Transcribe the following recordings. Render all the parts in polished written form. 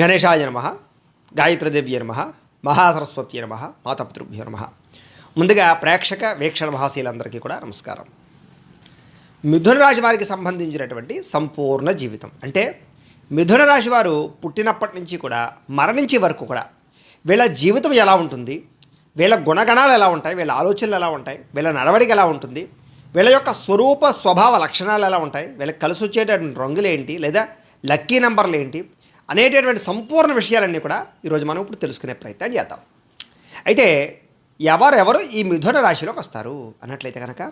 గణేశాయ నమ, గాయత్రీదేవ్య నమ, మహాసరస్వతి నమ, మాతాపితృభ్యో నమ. ముందుగా ప్రేక్షక వీక్షణ మహాశీలందరికీ కూడా నమస్కారం. మిథున రాశి వారికి సంబంధించినటువంటి సంపూర్ణ జీవితం అంటే మిథున రాశి వారు పుట్టినప్పటి నుంచి కూడా మరణించే వరకు కూడా వీళ్ళ జీవితం ఎలా ఉంటుంది, వీళ్ళ గుణగణాలు ఎలా ఉంటాయి, వీళ్ళ ఆలోచనలు ఎలా ఉంటాయి, వీళ్ళ నడవడిక ఎలా ఉంటుంది, వీళ్ళ యొక్క స్వరూప స్వభావ లక్షణాలు ఎలా ఉంటాయి, వీళ్ళకి కలిసి వచ్చేటటువంటి రంగులు ఏంటి లేదా లక్కీ నెంబర్లు ఏంటి అనేటటువంటి సంపూర్ణ విషయాలన్నీ కూడా ఈరోజు మనం ఇప్పుడు తెలుసుకునే ప్రయత్నం చేద్దాం. అయితే ఎవరెవరు ఈ మిథున రాశిలోకి వస్తారు అన్నట్లయితే కనుక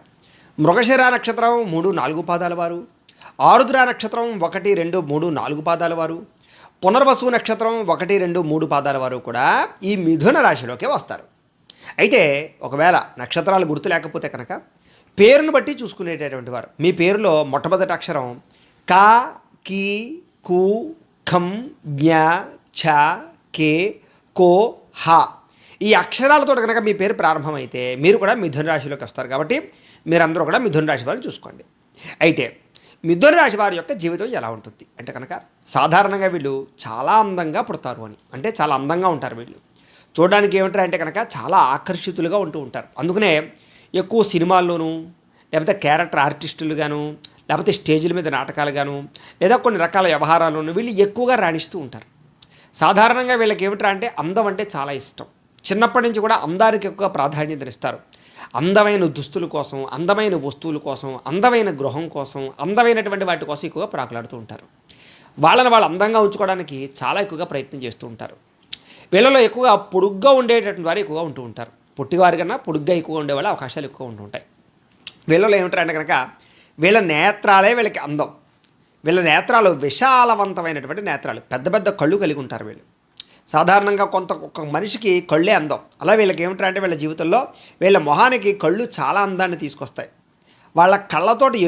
మృగశిర నక్షత్రం 3-4 పాదాల వారు, ఆరుద్ర నక్షత్రం 1, 2, 3, 4 పాదాల వారు, పునర్వసు నక్షత్రం 1, 2, 3 పాదాల వారు కూడా ఈ మిథున రాశిలోకి వస్తారు. అయితే ఒకవేళ నక్షత్రాలు గుర్తు లేకపోతే కనుక పేరును బట్టి చూసుకునేటటువంటి వారు మీ పేరులో మొట్టమొదటి అక్షరం క, కి, కు, ఖం, జ్ఞ, ఛ, కే, కో, హ ఈ అక్షరాలతో కనుక మీ పేరు ప్రారంభమైతే మీరు కూడా మిథున రాశిలోకి వస్తారు. కాబట్టి మీరందరూ కూడా మిథున రాశి వారిని చూసుకోండి. అయితే మిథున రాశి వారి యొక్క జీవితం ఎలా ఉంటుంది అంటే కనుక సాధారణంగా వీళ్ళు చాలా అందంగా పుడతారు అని, అంటే చాలా అందంగా ఉంటారు వీళ్ళు. చూడడానికి ఏమంటారు అంటే కనుక చాలా ఆకర్షితులుగా ఉంటూ ఉంటారు. అందుకనే ఎక్కువ సినిమాల్లోనూ లేకపోతే క్యారెక్టర్ ఆర్టిస్టులుగాను లేకపోతే స్టేజ్ల మీద నాటకాలుగాను లేదా కొన్ని రకాల వ్యవహారాల్లోనూ వీళ్ళు ఎక్కువగా రాణిస్తూ ఉంటారు. సాధారణంగా వీళ్ళకి ఏమిట్రా అంటే అందం అంటే చాలా ఇష్టం. చిన్నప్పటి నుంచి కూడా అందానికి ఎక్కువ ప్రాధాన్యతనిస్తారు. అందమైన దుస్తుల కోసం, అందమైన వస్తువుల కోసం, అందమైన గృహం కోసం, అందమైనటువంటి వాటి కోసం ఎక్కువగా ప్రాకులాడుతూ ఉంటారు. వాళ్ళని వాళ్ళు అందంగా ఉంచుకోవడానికి చాలా ఎక్కువగా ప్రయత్నం చేస్తూ ఉంటారు. వీళ్ళలో ఎక్కువగా పొడుగ్గా ఉండేటటువంటి వారు ఎక్కువగా ఉంటూ ఉంటారు. పొట్టివారి కన్నా పొడుగ్గా ఎక్కువగా ఉండేవాళ్ళ అవకాశాలు ఎక్కువ ఉంటూ ఉంటాయి. వీళ్ళలో ఏమిటారంటే కనుక వీళ్ళ నేత్రాలే వీళ్ళకి అందం. వీళ్ళ నేత్రాలు విశాలవంతమైనటువంటి నేత్రాలు, పెద్ద పెద్ద కళ్ళు కలిగి ఉంటారు వీళ్ళు. సాధారణంగా ఒక మనిషికి కళ్ళే అందం. అలా వీళ్ళకి ఏమిటంటే వీళ్ళ జీవితంలో వీళ్ళ మొహానికి కళ్ళు చాలా అందాన్ని తీసుకొస్తాయి. వాళ్ళ కళ్ళతోటి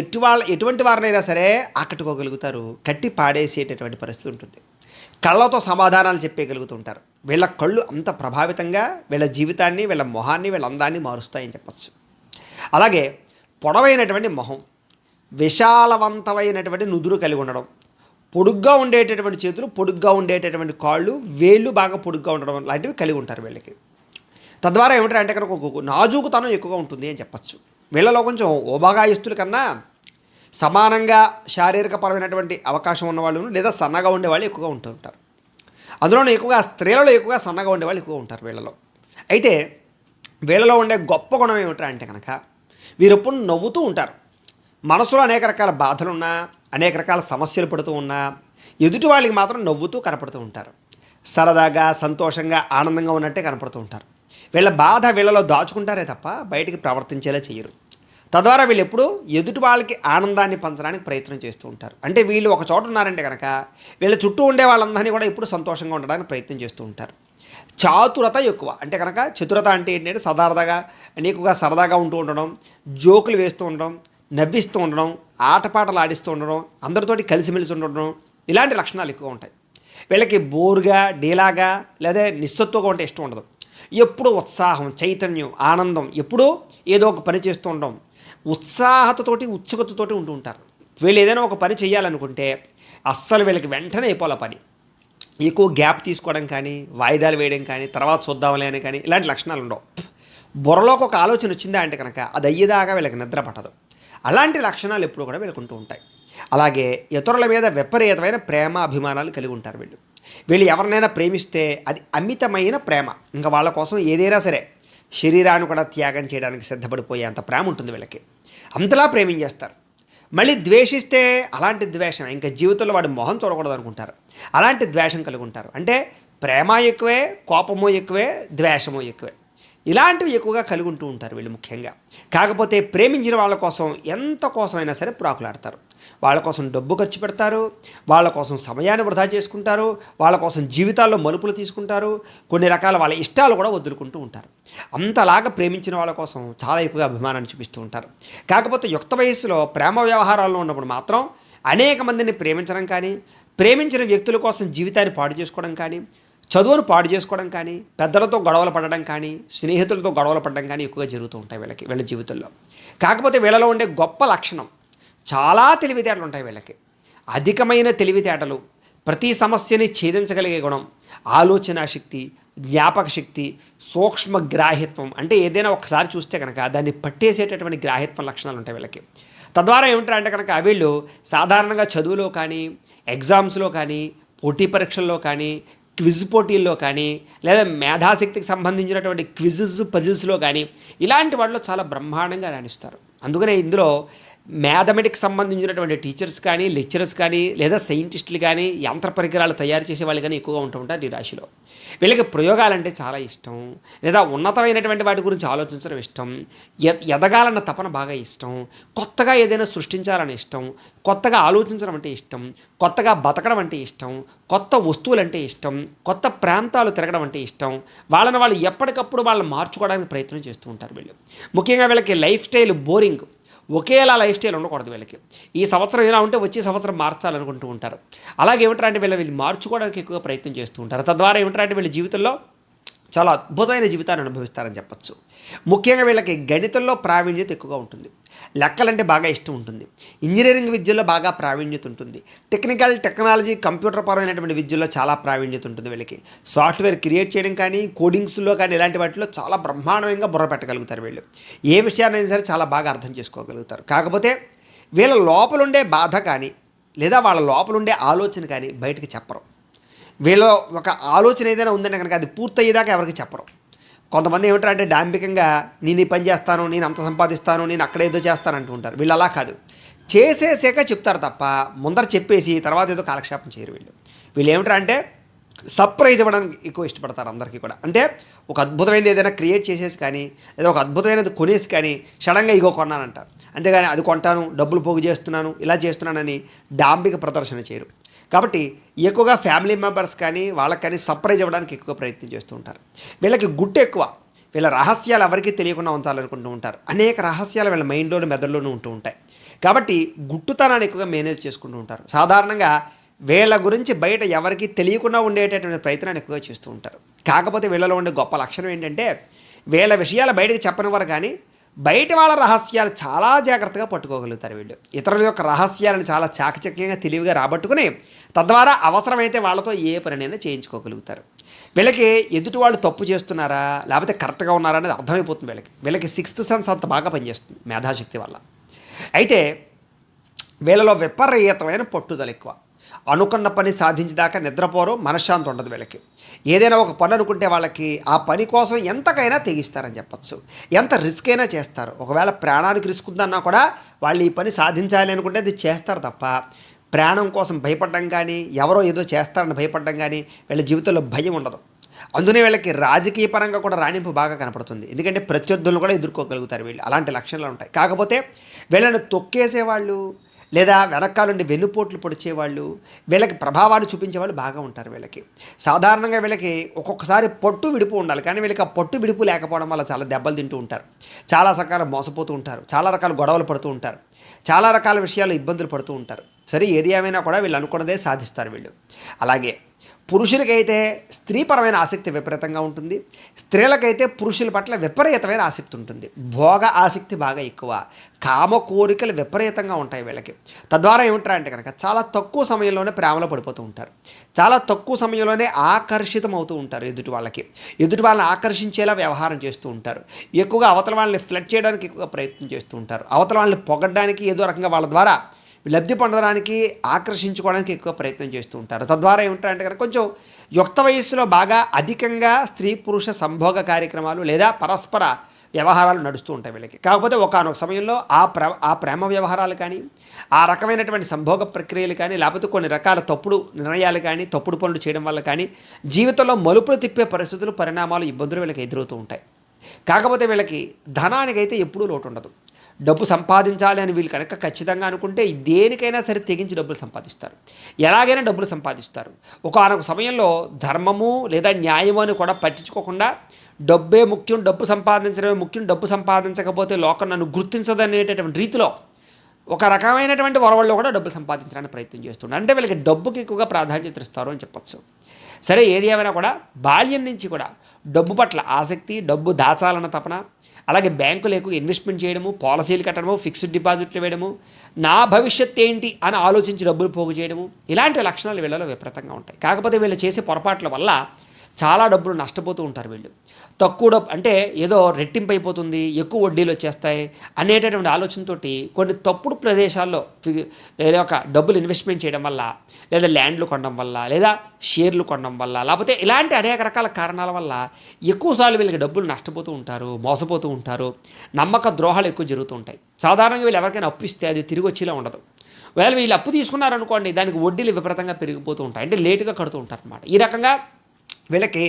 ఎటువంటి వారినైనా సరే ఆకట్టుకోగలుగుతారు, కట్టి పాడేసేటటువంటి పరిస్థితి ఉంటుంది. కళ్ళతో సమాధానాలు చెప్పగలుగుతుంటారు. వీళ్ళ కళ్ళు అంత ప్రభావితంగా వీళ్ళ జీవితాన్ని, వీళ్ళ మొహాన్ని, వీళ్ళ అందాన్ని మారుస్తాయని చెప్పచ్చు. అలాగే పొడవైనటువంటి మొహం, విశాలవంతమైనటువంటి నుదురు కలిగి ఉండడం, పొడుగ్గా ఉండేటటువంటి చేతులు, పొడుగ్గా ఉండేటటువంటి కాళ్ళు, వేళ్ళు బాగా పొడుగ్గా ఉండడం లాంటివి కలిగి ఉంటారు వీళ్ళకి. తద్వారా ఏమిటంటే కనుక ఒక నాజూకుతనం ఎక్కువగా ఉంటుంది అని చెప్పచ్చు. వీళ్ళలో కొంచెం ఓబాగాయస్తుల కన్నా సమానంగా శారీరకపరమైనటువంటి అవకాశం ఉన్నవాళ్ళు లేదా సన్నగా ఉండేవాళ్ళు ఎక్కువగా ఉంటూ ఉంటారు. అందులోనూ ఎక్కువగా స్త్రీలలో ఎక్కువగా సన్నగా ఉండేవాళ్ళు ఎక్కువ ఉంటారు వీళ్ళలో. అయితే వీళ్ళలో ఉండే గొప్ప గుణం ఏమిటా అంటే కనుక వీరెప్పుడు నవ్వుతూ ఉంటారు. మనసులో అనేక రకాల బాధలున్నా, అనేక రకాల సమస్యలు పడుతూ ఉన్నా ఎదుటి వాళ్ళకి మాత్రం నవ్వుతూ కనపడుతూ ఉంటారు. సరదాగా, సంతోషంగా, ఆనందంగా ఉన్నట్టే కనపడుతూ ఉంటారు. వీళ్ళ బాధ వీళ్ళలో దాచుకుంటారే తప్ప బయటికి ప్రవర్తించేలా చేయరు. తద్వారా వీళ్ళు ఎప్పుడు ఎదుటి వాళ్ళకి ఆనందాన్ని పంచడానికి ప్రయత్నం చేస్తూ ఉంటారు. అంటే వీళ్ళు ఒక చోట ఉన్నారంటే కనుక వీళ్ళ చుట్టూ ఉండే వాళ్ళందరినీ కూడా ఎప్పుడు సంతోషంగా ఉండడానికి ప్రయత్నం చేస్తూ ఉంటారు. చాతురత ఎక్కువ. అంటే కనుక చతురత అంటే ఏంటంటే ఎక్కువగా సరదాగా ఉంటూ ఉండడం, జోకులు వేస్తూ ఉండడం, నవ్విస్తూ ఉండడం, ఆటపాటలు ఆడిస్తూ ఉండడం, అందరితోటి కలిసిమెలిసి ఉండడం, ఇలాంటి లక్షణాలు ఎక్కువ ఉంటాయి. వీళ్ళకి బోరుగా, డీలాగా లేదా నిస్సత్తుగా ఉంటే ఇష్టం ఉండదు. ఎప్పుడు ఉత్సాహం, చైతన్యం, ఆనందం, ఎప్పుడూ ఏదో ఒక పని చేస్తూ ఉండడం, ఉత్సాహతతోటి, ఉత్సుకతతోటి ఉంటూ ఉంటారు. వీళ్ళు ఏదైనా ఒక పని చేయాలనుకుంటే అస్సలు వీళ్ళకి వెంటనే అయిపోలే పని. ఎక్కువ గ్యాప్ తీసుకోవడం కానీ, వాయిదాలు వేయడం కానీ, తర్వాత చూద్దాంలే అని కానీ ఇలాంటి లక్షణాలు ఉండవు. బుర్రలోకి ఒక ఆలోచన వచ్చిందా అంటే కనుక అది అయ్యేదాకా వీళ్ళకి నిద్ర పట్టదు. అలాంటి లక్షణాలు ఎప్పుడూ కూడా వీళ్ళకుంటూ ఉంటాయి. అలాగే ఇతరుల మీద విపరీతమైన ప్రేమ, అభిమానాలు కలిగి ఉంటారు వీళ్ళు. వీళ్ళు ఎవరినైనా ప్రేమిస్తే అది అమితమైన ప్రేమ. ఇంకా వాళ్ళ కోసం ఏదైనా సరే శరీరాన్ని కూడా త్యాగం చేయడానికి సిద్ధపడిపోయే అంత ప్రేమ ఉంటుంది వీళ్ళకి. అంతలా ప్రేమించేస్తారు. మళ్ళీ ద్వేషిస్తే అలాంటి ద్వేషం ఇంకా జీవితంలో వాడి మొహం చూడకూడదు అనుకుంటారు. అలాంటి ద్వేషం కలిగి ఉంటారు. అంటే ప్రేమ ఎక్కువే, కోపము ఎక్కువే, ద్వేషము ఎక్కువే. ఇలాంటివి ఎక్కువగా కలిగి ఉంటూ ఉంటారు వీళ్ళు ముఖ్యంగా. కాకపోతే ప్రేమించిన వాళ్ళ కోసం ఎంత కోసమైనా సరే ప్రాకులాడతారు. వాళ్ళ కోసం డబ్బు ఖర్చు పెడతారు, వాళ్ళ కోసం సమయాన్ని వృధా చేసుకుంటారు, వాళ్ళ కోసం జీవితాల్లో మలుపులు తీసుకుంటారు, కొన్ని రకాల వాళ్ళ ఇష్టాలు కూడా వదులుకుంటూ ఉంటారు. అంతలాగా ప్రేమించిన వాళ్ళ కోసం చాలా ఎక్కువగా అభిమానాన్ని చూపిస్తూ ఉంటారు. కాకపోతే యుక్త వయస్సులో ప్రేమ వ్యవహారాల్లో ఉన్నప్పుడు మాత్రం అనేక మందిని ప్రేమించడం కానీ, ప్రేమించిన వ్యక్తుల కోసం జీవితాన్ని పాడు చేసుకోవడం కానీ, చదువును పాడు చేసుకోవడం కానీ, పెద్దలతో గొడవలు పడడం కానీ, స్నేహితులతో గొడవలు పడడం కానీ ఎక్కువగా జరుగుతూ ఉంటాయి వీళ్ళ జీవితంలో. కాకపోతే వీళ్ళలో ఉండే గొప్ప లక్షణం చాలా తెలివితేటలు ఉంటాయి వీళ్ళకి. అధికమైన తెలివితేటలు, ప్రతి సమస్యని ఛేదించగలిగే గుణం, ఆలోచన శక్తి, జ్ఞాపక శక్తి, సూక్ష్మ గ్రాహ్యత్వం, అంటే ఏదైనా ఒకసారి చూస్తే కనుక దాన్ని పట్టేసేటటువంటి గ్రాహ్యత్వం లక్షణాలు ఉంటాయి వీళ్ళకి. తద్వారా ఏమిటంటే కనుక వీళ్ళు సాధారణంగా చదువులో కానీ, ఎగ్జామ్స్లో కానీ, పోటీ పరీక్షల్లో కానీ, క్విజ్ పోటీల్లో కానీ, లేదా మేధాశక్తికి సంబంధించినటువంటి క్విజెస్ పజిల్స్లో కానీ ఇలాంటి వాటిలో చాలా బ్రహ్మాండంగా రాణిస్తారు. అందుకనే ఇందులో మ్యాథమెటిక్స్ సంబంధించినటువంటి టీచర్స్ కానీ, లెక్చరర్స్ కానీ, లేదా సైంటిస్టులు కానీ, యంత్ర పరికరాలు తయారు చేసే వాళ్ళు కానీ ఎక్కువగా ఉంటూ ఉంటారు ఈ రాశిలో. వీళ్ళకి ప్రయోగాలంటే చాలా ఇష్టం, లేదా ఉన్నతమైనటువంటి వాటి గురించి ఆలోచించడం ఇష్టం, ఎదగాలన్న తపన బాగా ఇష్టం, కొత్తగా ఏదైనా సృష్టించాలని ఇష్టం, కొత్తగా ఆలోచించడం అంటే ఇష్టం, కొత్తగా బతకడం అంటే ఇష్టం, కొత్త వస్తువులంటే ఇష్టం, కొత్త ప్రాంతాలు తిరగడం అంటే ఇష్టం. వాళ్ళు ఎప్పటికప్పుడు వాళ్ళని మార్చుకోవడానికి ప్రయత్నం చేస్తూ ఉంటారు వీళ్ళు. ముఖ్యంగా వీళ్ళకి లైఫ్ స్టైల్ బోరింగ్, ఒకేలా లైఫ్ స్టైల్ ఉండకూడదు వీళ్ళకి. ఈ సంవత్సరం ఎలా ఉంటే వచ్చే సంవత్సరం మార్చాలనుకుంటూ ఉంటారు. అలాగే ఏమిటంటే వీళ్ళు మార్చుకోవడానికి ఎక్కువగా ప్రయత్నం చేస్తూ ఉంటారు. తద్వారా ఏమిటంటే వీళ్ళ జీవితంలో చాలా అద్భుతమైన జీవితాన్ని అనుభవిస్తారని చెప్పచ్చు. ముఖ్యంగా వీళ్ళకి గణితంలో ప్రావీణ్యత ఎక్కువగా ఉంటుంది, లెక్కలంటే బాగా ఇష్టం ఉంటుంది, ఇంజనీరింగ్ విద్యలో బాగా ప్రావీణ్యత ఉంటుంది, టెక్నాలజీ కంప్యూటర్ పరమైనటువంటి విద్యలో చాలా ప్రావీణ్యత ఉంటుంది వీళ్ళకి. సాఫ్ట్వేర్ క్రియేట్ చేయడం కానీ, కోడింగ్స్లో కానీ ఇలాంటి వాటిలో చాలా బ్రహ్మాండంగా బుర్ర పెట్టగలుగుతారు వీళ్ళు. ఏ విషయాన్నైనా సరే చాలా బాగా అర్థం చేసుకోగలుగుతారు. కాకపోతే వీళ్ళ లోపలుండే బాధ కానీ, లేదా వాళ్ళ లోపలుండే ఆలోచన కానీ బయటకు చెప్పరు. వీళ్ళ ఒక ఆలోచన ఏదైనా ఉందంటే కనుక అది పూర్తయ్యేదాకా ఎవరికి చెప్పరు. కొంతమంది ఏమిటంటే డాంబికంగా నేను ఈ పని చేస్తాను, నేను అంత సంపాదిస్తాను, నేను అక్కడ ఏదో చేస్తాను అంటూ ఉంటారు. వీళ్ళు అలా కాదు, చేసేసాక చెప్తారు తప్ప ముందర చెప్పేసి తర్వాత ఏదో కాలక్షేపం చేయరు వీళ్ళు ఏమిటంటే సర్ప్రైజ్ ఇవ్వడానికి ఎక్కువ ఇష్టపడతారు అందరికీ కూడా. అంటే ఒక అద్భుతమైనది ఏదైనా క్రియేట్ చేసేసి కానీ, లేదా ఒక అద్భుతమైనది కొనేసి కానీ సడన్గా ఇగో కొన్నానంటారు. అంతేగాని అది కొంటాను, డబ్బులు పోగు చేస్తున్నాను, ఇలా చేస్తున్నానని డాంబిక ప్రదర్శన చేయరు. కాబట్టి ఎక్కువగా ఫ్యామిలీ మెంబర్స్ కానీ వాళ్ళకి కానీ సర్ప్రైజ్ ఇవ్వడానికి ఎక్కువ ప్రయత్నం చేస్తూ ఉంటారు. వీళ్ళకి గుట్టు ఎక్కువ, వీళ్ళ రహస్యాలు ఎవరికీ తెలియకుండా ఉంచాలనుకుంటూ ఉంటారు. అనేక రహస్యాలు వీళ్ళ మైండ్లోను మెదడులోనూ ఉంటూ ఉంటాయి. కాబట్టి గుట్టుతనాన్ని ఎక్కువగా మేనేజ్ చేసుకుంటూ ఉంటారు. సాధారణంగా వీళ్ళ గురించి బయట ఎవరికీ తెలియకుండా ఉండేటటువంటి ప్రయత్నాన్ని ఎక్కువగా చేస్తూ ఉంటారు. కాకపోతే వీళ్ళలో ఉండే గొప్ప లక్షణం ఏంటంటే వీళ్ళ విషయాలు బయటకు చెప్పనివారు కానీ బయట వాళ్ళ రహస్యాలు చాలా జాగ్రత్తగా పట్టుకోగలుగుతారు వీళ్ళు. ఇతరుల యొక్క రహస్యాలను చాలా చాకచక్యంగా తెలివిగా రాబట్టుకుని తద్వారా అవసరమైతే వాళ్ళతో ఏ పనినైనా చేయించుకోగలుగుతారు. వీళ్ళకి ఎదుటి వాళ్ళు తప్పు చేస్తున్నారా లేకపోతే కరెక్ట్గా ఉన్నారా అనేది అర్థమైపోతుంది. వీళ్ళకి సిక్స్త్ సెన్స్ అంత బాగా పనిచేస్తుంది మేధాశక్తి వల్ల. అయితే వీళ్ళలో విపరీతమైన పట్టుదల ఎక్కువ. అనుకున్న పని సాధించేదాకా నిద్రపోరు, మనశ్శాంతి ఉండదు వీళ్ళకి. ఏదైనా ఒక పని అనుకుంటే వాళ్ళకి ఆ పని కోసం ఎంతకైనా తెగిస్తారని చెప్పచ్చు. ఎంత రిస్క్ అయినా చేస్తారు. ఒకవేళ ప్రాణానికి రిస్క్ ఉందన్నా కూడా వాళ్ళు ఈ పని సాధించాలి అనుకుంటే అది చేస్తారు తప్ప ప్రాణం కోసం భయపడడం కానీ, ఎవరో ఏదో చేస్తారని భయపడడం కానీ వీళ్ళ జీవితంలో భయం ఉండదు. అందునే వీళ్ళకి రాజకీయ పరంగా కూడా రాణింపు బాగా కనపడుతుంది. ఎందుకంటే ప్రత్యర్థులను కూడా ఎదుర్కోగలుగుతారు వీళ్ళు. అలాంటి లక్షణాలు ఉంటాయి. కాకపోతే వీళ్ళని తొక్కేసేవాళ్ళు లేదా వెనకాలండి వెన్నుపోట్లు పొడిచేవాళ్ళు, వీళ్ళకి ప్రభావాన్ని చూపించేవాళ్ళు బాగా ఉంటారు. వీళ్ళకి సాధారణంగా వీళ్ళకి ఒక్కొక్కసారి పట్టు విడుపు ఉండాలి, కానీ వీళ్ళకి ఆ పట్టు విడుపు లేకపోవడం వల్ల చాలా దెబ్బలు తింటూ ఉంటారు, చాలా రకాల మోసపోతూ ఉంటారు, చాలా రకాల గొడవలు పడుతూ ఉంటారు, చాలా రకాల విషయాలు ఇబ్బందులు పడుతూ ఉంటారు. సరే ఏది ఏమైనా కూడా వీళ్ళు అనుకున్నదే సాధిస్తారు వీళ్ళు. అలాగే పురుషులకైతే స్త్రీపరమైన ఆసక్తి విపరీతంగా ఉంటుంది, స్త్రీలకైతే పురుషుల పట్ల విపరీతమైన ఆసక్తి ఉంటుంది. భోగ ఆసక్తి బాగా ఎక్కువ, కామ కోరికలు విపరీతంగా ఉంటాయి వీళ్ళకి. తద్వారా ఏమిటారంటే కనుక చాలా తక్కువ సమయంలోనే ప్రేమలో పడిపోతూ ఉంటారు, చాలా తక్కువ సమయంలోనే ఆకర్షితం అవుతూ ఉంటారు. ఎదుటి వాళ్ళని ఆకర్షించేలా వ్యవహారం చేస్తూ ఉంటారు. ఎక్కువగా అవతల వాళ్ళని ఫ్లడ్ చేయడానికి ఎక్కువగా ప్రయత్నం చేస్తూ ఉంటారు. అవతల వాళ్ళని పొగడ్డానికి ఏదో రకంగా వాళ్ళ ద్వారా లబ్ధి పొందడానికి ఆకర్షించుకోవడానికి ఎక్కువ ప్రయత్నం చేస్తూ ఉంటారు. తద్వారా ఏమిటంటే కనుక కొంచెం యుక్త వయస్సులో బాగా అధికంగా స్త్రీ పురుష సంభోగ కార్యక్రమాలు లేదా పరస్పర వ్యవహారాలు నడుస్తూ ఉంటాయి వీళ్ళకి. కాకపోతే ఒకానొక సమయంలో ఆ ప్రేమ వ్యవహారాలు కానీ, ఆ రకమైనటువంటి సంభోగ ప్రక్రియలు కానీ, లేకపోతే కొన్ని రకాల తప్పుడు నిర్ణయాలు కానీ, తప్పుడు పనులు చేయడం వల్ల కానీ జీవితంలో మలుపులు తిప్పే పరిస్థితులు, పరిణామాలు, ఇబ్బందులు వీళ్ళకి ఎదురవుతూ ఉంటాయి. కాకపోతే వీళ్ళకి ధనానికైతే ఎప్పుడూ లోటు ఉండదు. డబ్బు సంపాదించాలి అని వీళ్ళు కనుక ఖచ్చితంగా అనుకుంటే దేనికైనా సరే తెగించి డబ్బులు సంపాదిస్తారు, ఎలాగైనా డబ్బులు సంపాదిస్తారు. ఒకానొక సమయంలో ధర్మము లేదా న్యాయము అని కూడా పట్టించుకోకుండా డబ్బే ముఖ్యం, డబ్బు సంపాదించడమే ముఖ్యం, డబ్బు సంపాదించకపోతే లోకం నన్ను గుర్తించదనేటటువంటి రీతిలో ఒక రకమైనటువంటి వరవల్లో కూడా డబ్బులు సంపాదించడానికి ప్రయత్నం చేస్తున్నారు. అంటే వీళ్ళకి డబ్బుకి ఎక్కువగా ప్రాధాన్యత ఇస్తారు అని చెప్పచ్చు. సరే ఏది ఏమైనా కూడా బాల్యం నుంచి కూడా డబ్బు పట్ల ఆసక్తి, డబ్బు దాచాలన్న తపన, అలాగే బ్యాంకులు ఎక్కువ ఇన్వెస్ట్మెంట్ చేయడము, పాలసీలు కట్టడము, ఫిక్స్డ్ డిపాజిట్లు వేయడము, నా భవిష్యత్ ఏంటి అని ఆలోచించి డబ్బులు పోగు చేయడము, ఇలాంటి లక్షణాలు వీళ్ళలో విపరీతంగా ఉంటాయి. కాకపోతే వీళ్ళు చేసే పొరపాట్ల వల్ల చాలా డబ్బులు నష్టపోతూ ఉంటారు వీళ్ళు. తక్కువ డబ్బు అంటే ఏదో రెట్టింపు అయిపోతుంది, ఎక్కువ వడ్డీలు వచ్చేస్తాయి అనేటటువంటి ఆలోచనతోటి కొన్ని తప్పుడు ప్రదేశాల్లో ఏదో ఒక డబ్బులు ఇన్వెస్ట్మెంట్ చేయడం వల్ల, లేదా ల్యాండ్లు కొనడం వల్ల, లేదా షేర్లు కొనడం వల్ల, లేకపోతే ఇలాంటి అనేక రకాల కారణాల వల్ల ఎక్కువసార్లు వీళ్ళకి డబ్బులు నష్టపోతూ ఉంటారు, మోసపోతూ ఉంటారు, నమ్మక ద్రోహాలు ఎక్కువ జరుగుతూ ఉంటాయి. సాధారణంగా వీళ్ళు ఎవరికైనా అప్పు ఇస్తే అది తిరిగి వచ్చేలా ఉండదు. ఒకవేళ వీళ్ళు అప్పు తీసుకున్నారనుకోండి, దానికి వడ్డీలు విపరీతంగా పెరిగిపోతూ ఉంటాయి, అంటే లేటుగా కడుతూ ఉంటారు అన్నమాట. ఈ రకంగా వీళ్ళకి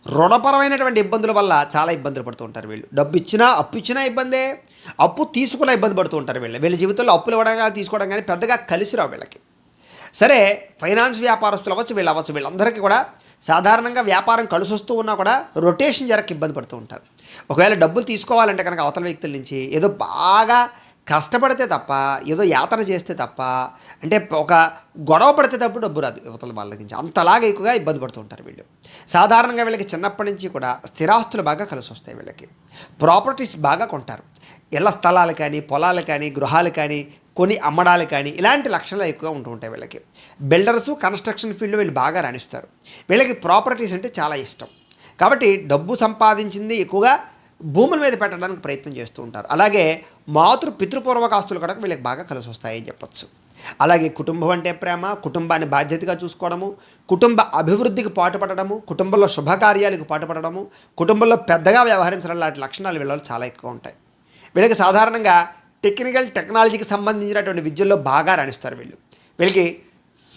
రుణపరమైనటువంటి ఇబ్బందుల వల్ల చాలా ఇబ్బందులు పడుతూ ఉంటారు వీళ్ళు. డబ్బు ఇచ్చినా అప్పు ఇచ్చినా ఇబ్బందే, అప్పు తీసుకున్న ఇబ్బంది పడుతూ ఉంటారు వీళ్ళ జీవితంలో అప్పులు ఇవ్వడం కానీ తీసుకోవడం కానీ పెద్దగా కలిసి రావు వీళ్ళకి. సరే, ఫైనాన్స్ వ్యాపారస్తులు అవ్వచ్చు, వీళ్ళందరికీ కూడా సాధారణంగా వ్యాపారం కలిసి వస్తూ ఉన్నా కూడా రొటేషన్ జరగక ఇబ్బంది పడుతూ ఉంటారు. ఒకవేళ డబ్బులు తీసుకోవాలంటే కనుక అవతల వ్యక్తుల నుంచి ఏదో బాగా కష్టపడితే తప్ప, ఏదో యాతన చేస్తే తప్ప, అంటే ఒక గొడవ పడితే తప్ప డబ్బు రాదు యువతల వాళ్ళ నుంచి. అంతలాగా ఎక్కువగా ఇబ్బంది పడుతూ ఉంటారు వీళ్ళు. సాధారణంగా వీళ్ళకి చిన్నప్పటి నుంచి కూడా స్థిరాస్తులు బాగా కలిసి వస్తాయి వీళ్ళకి. ప్రాపర్టీస్ బాగా కొంటారు. ఇళ్ల స్థలాలు కానీ, పొలాలు కానీ, గృహాలు కానీ కొని అమ్మడాలు కానీ ఇలాంటి లక్షణాలు ఎక్కువగా ఉంటూ ఉంటాయి వీళ్ళకి. బిల్డర్సు, కన్స్ట్రక్షన్ ఫీల్డ్ వీళ్ళు బాగా రాణిస్తారు. వీళ్ళకి ప్రాపర్టీస్ అంటే చాలా ఇష్టం. కాబట్టి డబ్బు సంపాదించింది ఎక్కువగా భూముల మీద పెట్టడానికి ప్రయత్నం చేస్తూ ఉంటారు. అలాగే పితృపూర్వక ఆస్తులు కూడా వీళ్ళకి బాగా కలిసి వస్తాయని చెప్పచ్చు. అలాగే కుటుంబం అంటే ప్రేమ, కుటుంబాన్ని బాధ్యతగా చూసుకోవడము, కుటుంబ అభివృద్ధికి పాటుపడడము, కుటుంబంలో శుభకార్యాలకు పాటుపడడము, కుటుంబంలో పెద్దగా వ్యవహరించడం లాంటి లక్షణాలు వీళ్ళలో చాలా ఎక్కువ ఉంటాయి. వీళ్ళకి సాధారణంగా టెక్నాలజీకి సంబంధించినటువంటి విద్యల్లో బాగా రాణిస్తారు వీళ్ళకి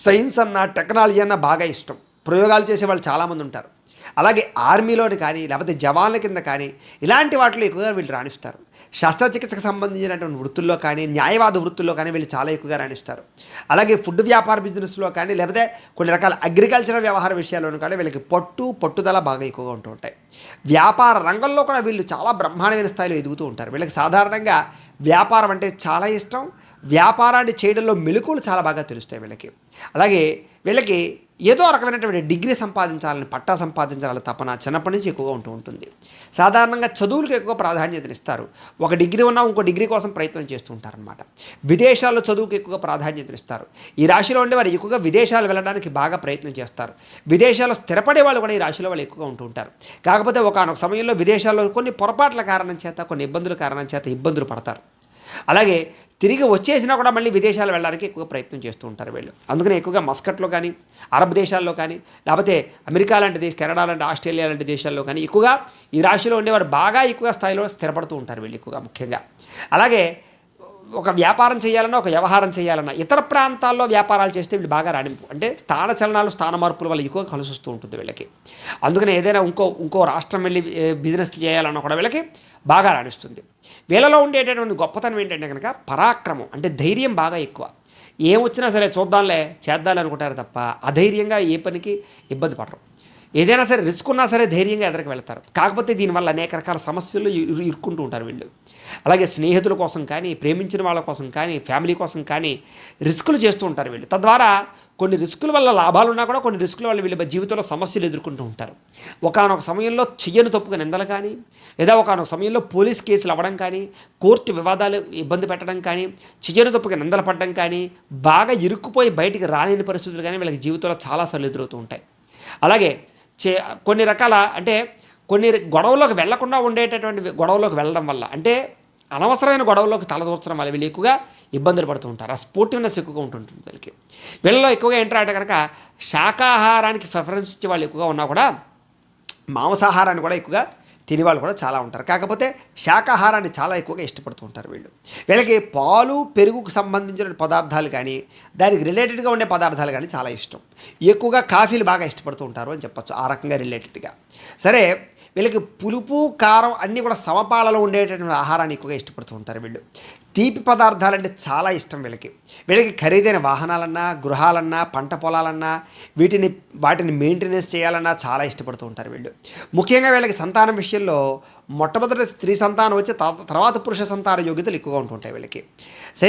సైన్స్ అన్న, టెక్నాలజీ అన్న బాగా ఇష్టం. ప్రయోగాలు చేసే వాళ్ళు చాలామంది ఉంటారు. అలాగే ఆర్మీలోని కానీ, లేకపోతే జవాన్ల కింద కానీ ఇలాంటి వాటిలో ఎక్కువగా వీళ్ళు రాణిస్తారు. శస్త్రచికిత్సకు సంబంధించినటువంటి వృత్తుల్లో కానీ, న్యాయవాద వృత్తుల్లో కానీ వీళ్ళు చాలా ఎక్కువగా రాణిస్తారు. అలాగే ఫుడ్ వ్యాపార బిజినెస్లో కానీ, లేకపోతే కొన్ని రకాల అగ్రికల్చరల్ వ్యవహార విషయాల్లోనూ కానీ వీళ్ళకి పట్టుదల బాగా ఎక్కువగా ఉంటూ ఉంటాయి. వ్యాపార రంగంలో కూడా వీళ్ళు చాలా బ్రహ్మాండమైన స్థాయిలో ఎదుగుతూ ఉంటారు. వీళ్ళకి సాధారణంగా వ్యాపారం అంటే చాలా ఇష్టం. వ్యాపారాన్ని చేయడంలో మెలకువలు చాలా బాగా తెలుస్తాయి వీళ్ళకి. అలాగే వీళ్ళకి ఏదో రకమైనటువంటి డిగ్రీ సంపాదించాలని, పట్టా సంపాదించాలని తపన చిన్నప్పటి నుంచి ఎక్కువగా ఉంటుంది. సాధారణంగా చదువులకు ఎక్కువ ప్రాధాన్యతనిస్తారు. ఒక డిగ్రీ ఉన్నా ఇంకో డిగ్రీ కోసం ప్రయత్నం చేస్తూ ఉంటారనమాట. విదేశాల్లో చదువుకు ఎక్కువగా ప్రాధాన్యతనిస్తారు. ఈ రాశిలో ఉండే వారు ఎక్కువగా విదేశాలు వెళ్ళడానికి బాగా ప్రయత్నం చేస్తారు. విదేశాల్లో స్థిరపడే వాళ్ళు కూడా ఈ రాశిలో వాళ్ళు ఎక్కువగా ఉంటూ ఉంటారు. కాకపోతే ఒకానొక సమయంలో విదేశాల్లో కొన్ని పొరపాట్ల కారణం చేత, కొన్ని ఇబ్బందుల కారణం చేత ఇబ్బందులు పడతారు. అలాగే తిరిగి వచ్చేసినా కూడా మళ్ళీ విదేశాలు వెళ్ళడానికి ఎక్కువ ప్రయత్నం చేస్తూ ఉంటారు వీళ్ళు. అందుకని ఎక్కువగా మస్కట్లో కానీ, అరబ్ దేశాల్లో కానీ, లేకపోతే అమెరికా లాంటి కెనడా లాంటి, ఆస్ట్రేలియా లాంటి దేశాల్లో కానీ ఎక్కువగా ఈ రాశిలో ఉండేవారు బాగా ఎక్కువగా స్థాయిలో స్థిరపడుతూ ఉంటారు వీళ్ళు ఎక్కువగా ముఖ్యంగా. అలాగే ఒక వ్యాపారం చేయాలన్నా, ఒక వ్యవహారం చేయాలన్నా ఇతర ప్రాంతాల్లో వ్యాపారాలు చేస్తే వీళ్ళు బాగా రాణింపు, అంటే స్థాన చలనాలు, స్థాన మార్పుల వల్ల ఎక్కువగా కలిసి వస్తూ ఉంటుంది వీళ్ళకి. అందుకని ఏదైనా ఇంకో రాష్ట్రం వెళ్ళి బిజినెస్ చేయాలన్నా కూడా వీళ్ళకి బాగా రాణిస్తుంది. వీళ్ళలో ఉండేటటువంటి గొప్పతనం ఏంటంటే కనుక పరాక్రమం, అంటే ధైర్యం బాగా ఎక్కువ. ఏమొచ్చినా సరే చూద్దాంలే, చేద్దాంలే అనుకుంటారు తప్ప అధైర్యంగా ఏ పనికి ఇబ్బంది పడరు. ఏదైనా సరే రిస్క్ ఉన్నా సరే ధైర్యంగా ఎదురుకు వెళ్తారు. కాకపోతే దీనివల్ల అనేక రకాల సమస్యలు ఇరుక్కుంటూ ఉంటారు వీళ్ళు. అలాగే స్నేహితుల కోసం కానీ, ప్రేమించిన వాళ్ళ కోసం కానీ, ఫ్యామిలీ కోసం కానీ రిస్కులు చేస్తూ ఉంటారు వీళ్ళు. తద్వారా కొన్ని రిస్కుల వల్ల లాభాలు ఉన్నా కూడా కొన్ని రిస్కుల వల్ల వీళ్ళ జీవితంలో సమస్యలు ఎదుర్కొంటూ ఉంటారు. ఒకానొక సమయంలో చెయ్యను తప్పుగా నిందలు కానీ, లేదా ఒకానొక సమయంలో పోలీస్ కేసులు అవ్వడం కానీ, కోర్టు వివాదాలు ఇబ్బంది పెట్టడం కానీ, చెయ్యను తప్పుగా నిందలు పడడం కానీ, బాగా ఇరుక్కుపోయి బయటికి రాలేని పరిస్థితులు కానీ వీళ్ళకి జీవితంలో చాలాసార్లు ఎదురవుతూ ఉంటాయి. అలాగే కొన్ని రకాల, అంటే కొన్ని గొడవల్లోకి వెళ్లకుండా ఉండేటటువంటి గొడవల్లోకి వెళ్ళడం వల్ల, అంటే అనవసరమైన గొడవల్లోకి తలదూర్చడం వల్ల వీళ్ళు ఎక్కువగా ఇబ్బందులు పడుతూ ఉంటారు. ఆ స్పోర్టివ్నెస్ ఎక్కువగా ఉంటుంటుంది వీళ్ళకి. వీళ్ళలో ఎక్కువగా ఏంటంటే కనుక శాకాహారానికి ప్రిఫరెన్స్ ఇచ్చే వాళ్ళు ఎక్కువగా ఉన్నా కూడా మాంసాహారాన్ని కూడా ఎక్కువగా తినేవాళ్ళు కూడా చాలా ఉంటారు. కాకపోతే శాకాహారాన్ని చాలా ఎక్కువగా ఇష్టపడుతూ ఉంటారు వీళ్ళకి పాలు, పెరుగుకు సంబంధించిన పదార్థాలు కానీ, దానికి రిలేటెడ్గా ఉండే పదార్థాలు కానీ చాలా ఇష్టం. ఎక్కువగా కాఫీలు బాగా ఇష్టపడుతూ ఉంటారు అని చెప్పచ్చు. ఆ రకంగా రిలేటెడ్గా సరే, వీళ్ళకి పులుపు, కారం అన్నీ కూడా సమపాలలో ఉండేటటువంటి ఆహారాన్ని ఎక్కువగా ఇష్టపడుతూ ఉంటారు వీళ్ళు. తీపి పదార్థాలంటే చాలా ఇష్టం వీళ్ళకి ఖరీదైన వాహనాలన్నా, గృహాలన్నా, పంట పొలాలన్నా వాటిని మెయింటెనెన్స్ చేయాలన్నా చాలా ఇష్టపడుతూ ఉంటారు వీళ్ళు. ముఖ్యంగా వీళ్ళకి సంతానం విషయంలో మొట్టమొదటి స్త్రీ సంతానం వచ్చి తర్వాత పురుష సంతాన యోగ్యతలు ఎక్కువగా ఉంటుంటాయి వీళ్ళకి.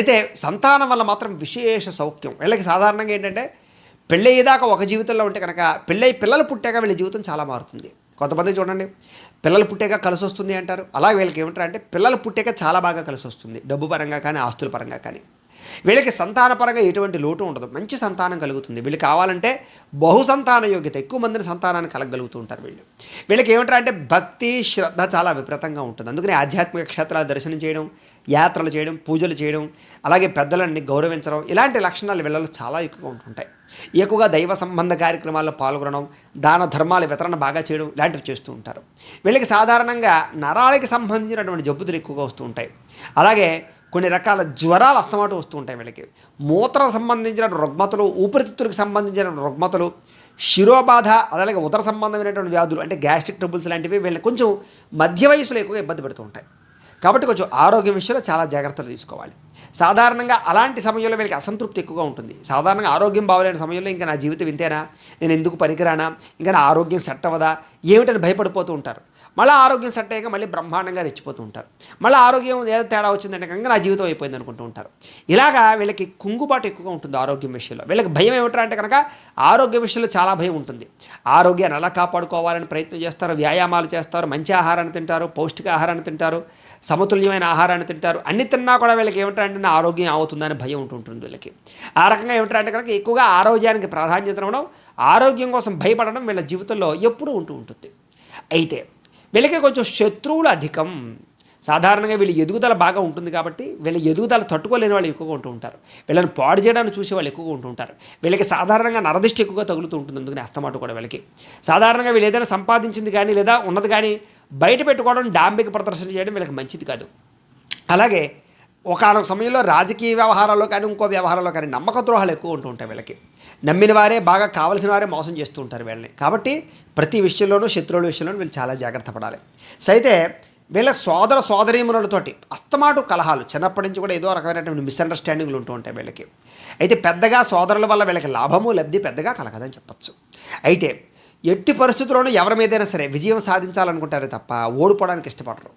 అయితే సంతానం వల్ల మాత్రం విశేష సౌఖ్యం. వీళ్ళకి సాధారణంగా ఏంటంటే పెళ్ళయ్యేదాకా ఒక జీవితంలో ఉంటే కనుక పిల్లలు పుట్టాక వీళ్ళ జీవితం చాలా మారుతుంది. కొంతమంది చూడండి, పిల్లలు పుట్టాక కలిసి వస్తుంది అంటారు. అలా వీళ్ళకి ఏమంటారంటే పిల్లలు పుట్టాక చాలా బాగా కలిసి వస్తుంది, డబ్బు పరంగా కానీ ఆస్తుల పరంగా కానీ. వీళ్ళకి సంతానపరంగా ఎటువంటి లోటు ఉండదు, మంచి సంతానం కలుగుతుంది. వీళ్ళు కావాలంటే బహుసంతాన యోగ్యత, ఎక్కువ మందిని సంతానాన్ని కలగలుగుతూ ఉంటారు వీళ్ళు. వీళ్ళకి ఏమంటారంటే భక్తి శ్రద్ధ చాలా విపరీతంగా ఉంటుంది. అందుకని ఆధ్యాత్మిక క్షేత్రాలు దర్శనం చేయడం, యాత్రలు చేయడం, పూజలు చేయడం, అలాగే పెద్దలని గౌరవించడం, ఇలాంటి లక్షణాలు వీళ్ళలో చాలా ఎక్కువగా ఉంటుంటాయి. ఎక్కువగా దైవ సంబంధ కార్యక్రమాల్లో పాల్గొనడం, దాన ధర్మాల వితరణ బాగా చేయడం, ఇలాంటివి చేస్తూ ఉంటారు. వీళ్ళకి సాధారణంగా నరాలకి సంబంధించినటువంటి జబ్బులు ఎక్కువగా వస్తూ ఉంటాయి. అలాగే కొన్ని రకాల జ్వరాలు అస్తమాటు వస్తూ ఉంటాయి వీళ్ళకి. మూత్ర సంబంధించిన రుగ్మతలు, ఊపిరితిత్తులకు సంబంధించిన రుగ్మతలు, శిరోబాధ, అలాగే ఉదర సంబంధమైనటువంటి వ్యాధులు అంటే గ్యాస్ట్రిక్ ట్రబుల్స్ లాంటివి వీళ్ళని కొంచెం మధ్య వయసులో ఎక్కువగా ఇబ్బంది పెడుతూ ఉంటాయి. కాబట్టి కొంచెం ఆరోగ్యం విషయంలో చాలా జాగ్రత్తలు తీసుకోవాలి. సాధారణంగా అలాంటి సమయంలో వీళ్ళకి అసంతృప్తి ఎక్కువగా ఉంటుంది. సాధారణంగా ఆరోగ్యం బాగోలేని సమయంలో ఇంకా నా జీవితం ఇంతేనా, నేను ఎందుకు పనికిరానా, ఇంకా నా ఆరోగ్యం సెట్ అవ్వదా, ఏమిటని భయపడిపోతూ ఉంటారు. మళ్ళీ ఆరోగ్యం సెట్ అయ్యాక మళ్ళీ బ్రహ్మాండంగా రెచ్చిపోతూ ఉంటారు. మళ్ళీ ఆరోగ్యం ఏదో తేడా వచ్చిందంటే కనుక నా జీవితం అయిపోయింది అనుకుంటూ ఉంటారు. ఇలాగా వీళ్ళకి కుంగుబాటు ఎక్కువగా ఉంటుంది ఆరోగ్యం విషయంలో. వీళ్ళకి భయం ఏమిటంటే కనుక ఆరోగ్య విషయంలో చాలా భయం ఉంటుంది. ఆరోగ్యాన్ని ఎలా కాపాడుకోవాలని ప్రయత్నం చేస్తారు, వ్యాయామాలు చేస్తారు, మంచి ఆహారాన్ని తింటారు, పౌష్టిక ఆహారాన్ని తింటారు, సమతుల్యమైన ఆహారాన్ని తింటారు. అన్ని తిన్నా కూడా వీళ్ళకి ఏమిటంటే నా ఆరోగ్యం అవుతుందని భయం ఉంటుంటుంది వీళ్ళకి. ఆ రకంగా ఏమిటంటే కనుక ఎక్కువగా ఆరోగ్యానికి ప్రాధాన్యత ఇవ్వడం, ఆరోగ్యం కోసం భయపడడం వీళ్ళ జీవితంలో ఎప్పుడూ ఉంటూ ఉంటుంది. అయితే వీళ్ళకి కొంచెం శత్రువులు అధికం. సాధారణంగా వీళ్ళ ఎదుగుదల బాగా ఉంటుంది కాబట్టి వీళ్ళ ఎదుగుదల తట్టుకోలేని వాళ్ళు ఎక్కువగా ఉంటూ ఉంటారు. వీళ్ళని పాడు చేయడానికి చూసే వాళ్ళు ఎక్కువగా ఉంటూ ఉంటారు. వీళ్ళకి సాధారణంగా నరదిష్టి ఎక్కువగా తగులుతూ ఉంటుంది. అందుకని అస్తమాట కూడా వీళ్ళకి సాధారణంగా వీళ్ళు ఏదైనా సంపాదించింది కానీ లేదా ఉన్నది కానీ బయట పెట్టుకోవడం, డాంబిక ప్రదర్శన చేయడం వీళ్ళకి మంచిది కాదు. అలాగే ఒకానొక సమయంలో రాజకీయ వ్యవహారాల్లో కానీ ఇంకో వ్యవహారాల్లో కానీ నమ్మక ద్రోహాలు ఎక్కువ ఉంటూ ఉంటాయి వీళ్ళకి. నమ్మిన వారే, బాగా కావలసిన వారే మోసం చేస్తూ ఉంటారు వీళ్ళని. కాబట్టి ప్రతి విషయంలోనూ శత్రువుల విషయంలోనూ వీళ్ళు చాలా జాగ్రత్త పడాలి. అయితే వీళ్ళ సోదర సోదరీమణులతోటి అస్తమాటు కలహాలు, చిన్నప్పటి నుంచి కూడా ఏదో రకమైనటువంటి మిస్అండర్స్టాండింగ్లు ఉంటూ ఉంటాయి వీళ్ళకి. అయితే పెద్దగా సోదరుల వల్ల వీళ్ళకి లాభము లబ్ధి పెద్దగా కలగదని చెప్పచ్చు. అయితే ఎట్టి పరిస్థితుల్లోనూ ఎవరి మీదైనా సరే విజయం సాధించాలనుకుంటారే తప్ప ఓడిపోవడానికి ఇష్టపడరు.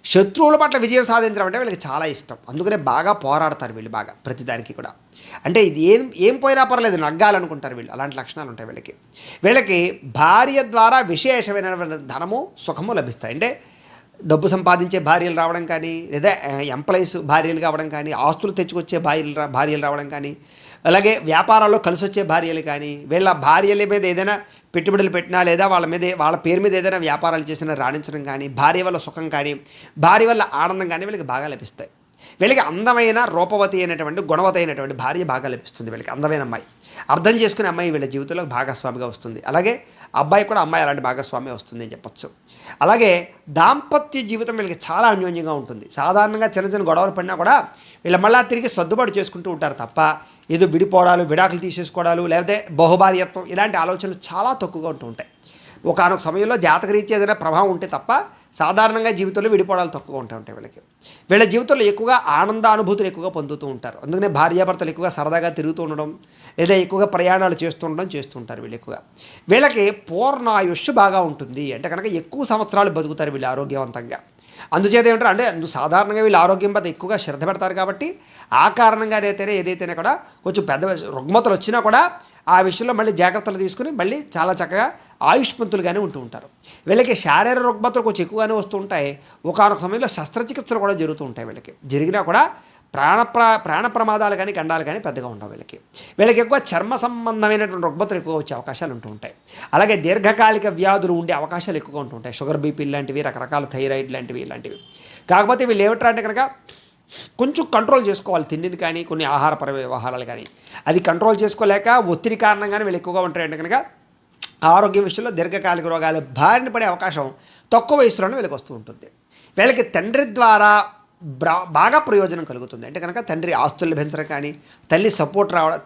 శత్రువుల పట్ల విజయం సాధించడం అంటే వీళ్ళకి చాలా ఇష్టం. అందుకనే బాగా పోరాడతారు వీళ్ళు, బాగా ప్రతిదానికి కూడా. అంటే ఇది ఏం పోయినా పర్లేదు, నగ్గాలనుకుంటారు వీళ్ళు. అలాంటి లక్షణాలు ఉంటాయి వీళ్ళకి. వీళ్ళకి భార్య ద్వారా విశేషమైన ధనము, సుఖము లభిస్తాయి. అంటే డబ్బు సంపాదించే భార్యలు రావడం కానీ, లేదా ఎంప్లాయీస్ భార్యలు కావడం కానీ, ఆస్తులు తెచ్చుకొచ్చే భార్యలు రావడం కానీ, అలాగే వ్యాపారాల్లో కలిసి వచ్చే భార్యలు కానీ, వీళ్ళ భార్యల మీద ఏదైనా పెట్టుబడులు పెట్టినా లేదా వాళ్ళ పేరు మీద ఏదైనా వ్యాపారాలు చేసినా రాణించడం కానీ, భార్య వల్ల సుఖం కానీ, భార్య వల్ల ఆనందం కానీ వీళ్ళకి బాగా లభిస్తాయి. వీళ్ళకి అందమైన రూపవతి అయినటువంటి గుణవతి అయినటువంటి భార్య బాగా లభిస్తుంది. వీళ్ళకి అందమైన అమ్మాయి, అర్థం చేసుకునే అమ్మాయి వీళ్ళ జీవితంలో భాగస్వామిగా వస్తుంది. అలాగే అబ్బాయి కూడా అమ్మాయి అలాంటి భాగస్వామి వస్తుంది అని చెప్పచ్చు. అలాగే దాంపత్య జీవితం వీళ్ళకి చాలా అన్యోన్యంగా ఉంటుంది. సాధారణంగా చిన్న చిన్న గొడవలు పడినా కూడా వీళ్ళు మళ్ళీ తిరిగి సర్దుబాటు చేసుకుంటూ ఉంటారు తప్ప ఏదో విడిపోవడాలు, విడాకులు తీసేసుకోవడాలు, లేకపోతే బహుభార్యత్వం ఇలాంటి ఆలోచనలు చాలా తక్కువగా ఉంటూ ఉంటాయి. ఒకనొక సమయంలో జాతకరీత్యా ఏదైనా ప్రభావం ఉంటే తప్ప సాధారణంగా జీవితంలో విడిపోవడాలు తక్కువగా ఉంటాయి వీళ్ళకి. వీళ్ళ జీవితంలో ఎక్కువగా ఆనంద అనుభూతులు ఎక్కువగా పొందుతూ ఉంటారు. అందుకనే భార్యాభర్తలు ఎక్కువగా సరదాగా తిరుగుతూ ఉండడం, లేదా ఎక్కువగా ప్రయాణాలు చేస్తూ ఉంటారు వీళ్ళు ఎక్కువగా. వీళ్ళకి పూర్ణాయుష్షు బాగా ఉంటుంది. అంటే కనుక ఎక్కువ సంవత్సరాలు బతుకుతారు వీళ్ళు ఆరోగ్యవంతంగా. అందుచేత ఏమంటారు అంటే సాధారణంగా వీళ్ళు ఆరోగ్యం పట్ల ఎక్కువగా శ్రద్ధ పెడతారు కాబట్టి ఆ కారణంగా ఏదైతేనే కూడా కొంచెం పెద్ద రుగ్మతలు వచ్చినా కూడా ఆ విషయంలో మళ్ళీ జాగ్రత్తలు తీసుకుని మళ్ళీ చాలా చక్కగా ఆయుష్మంతులుగానే ఉంటూ ఉంటారు. వీళ్ళకి శారీరక రుగ్మతలు కొంచెం ఎక్కువగానే వస్తూ ఉంటాయి. ఒకనొక సమయంలో శస్త్రచికిత్సలు కూడా జరుగుతూ ఉంటాయి వీళ్ళకి. జరిగినా కూడా ప్రాణ ప్రమాదాలు కానీ గండాలు కానీ పెద్దగా ఉండవు వీళ్ళకి. వీళ్ళకి ఎక్కువ చర్మ సంబంధమైనటువంటి రుగ్మతలు ఎక్కువ వచ్చే అవకాశాలు ఉంటూ ఉంటాయి. అలాగే దీర్ఘకాలిక వ్యాధులు ఉండే అవకాశాలు ఎక్కువగా ఉంటూ ఉంటాయి. షుగర్ బీపీ లాంటివి, రకరకాల థైరాయిడ్ లాంటివి ఇలాంటివి. కాకపోతే వీళ్ళు ఏమిటంటే కనుక కొంచెం కంట్రోల్ చేసుకోవాలి తిండిని కానీ, కొన్ని ఆహారపర వ్యవహారాలు కానీ. అది కంట్రోల్ చేసుకోలేక ఒత్తిడి కారణంగానే వీళ్ళు ఎక్కువగా ఉంటాయంటే కనుక ఆరోగ్య విషయంలో దీర్ఘకాలిక రోగాలు బారిన పడే అవకాశం తక్కువ వయసులోనే వీళ్ళకి వస్తూ ఉంటుంది. వీళ్ళకి తండ్రి ద్వారా బాగా ప్రయోజనం కలుగుతుంది. అంటే కనుక తండ్రి ఆస్తులు లభించడం కానీ,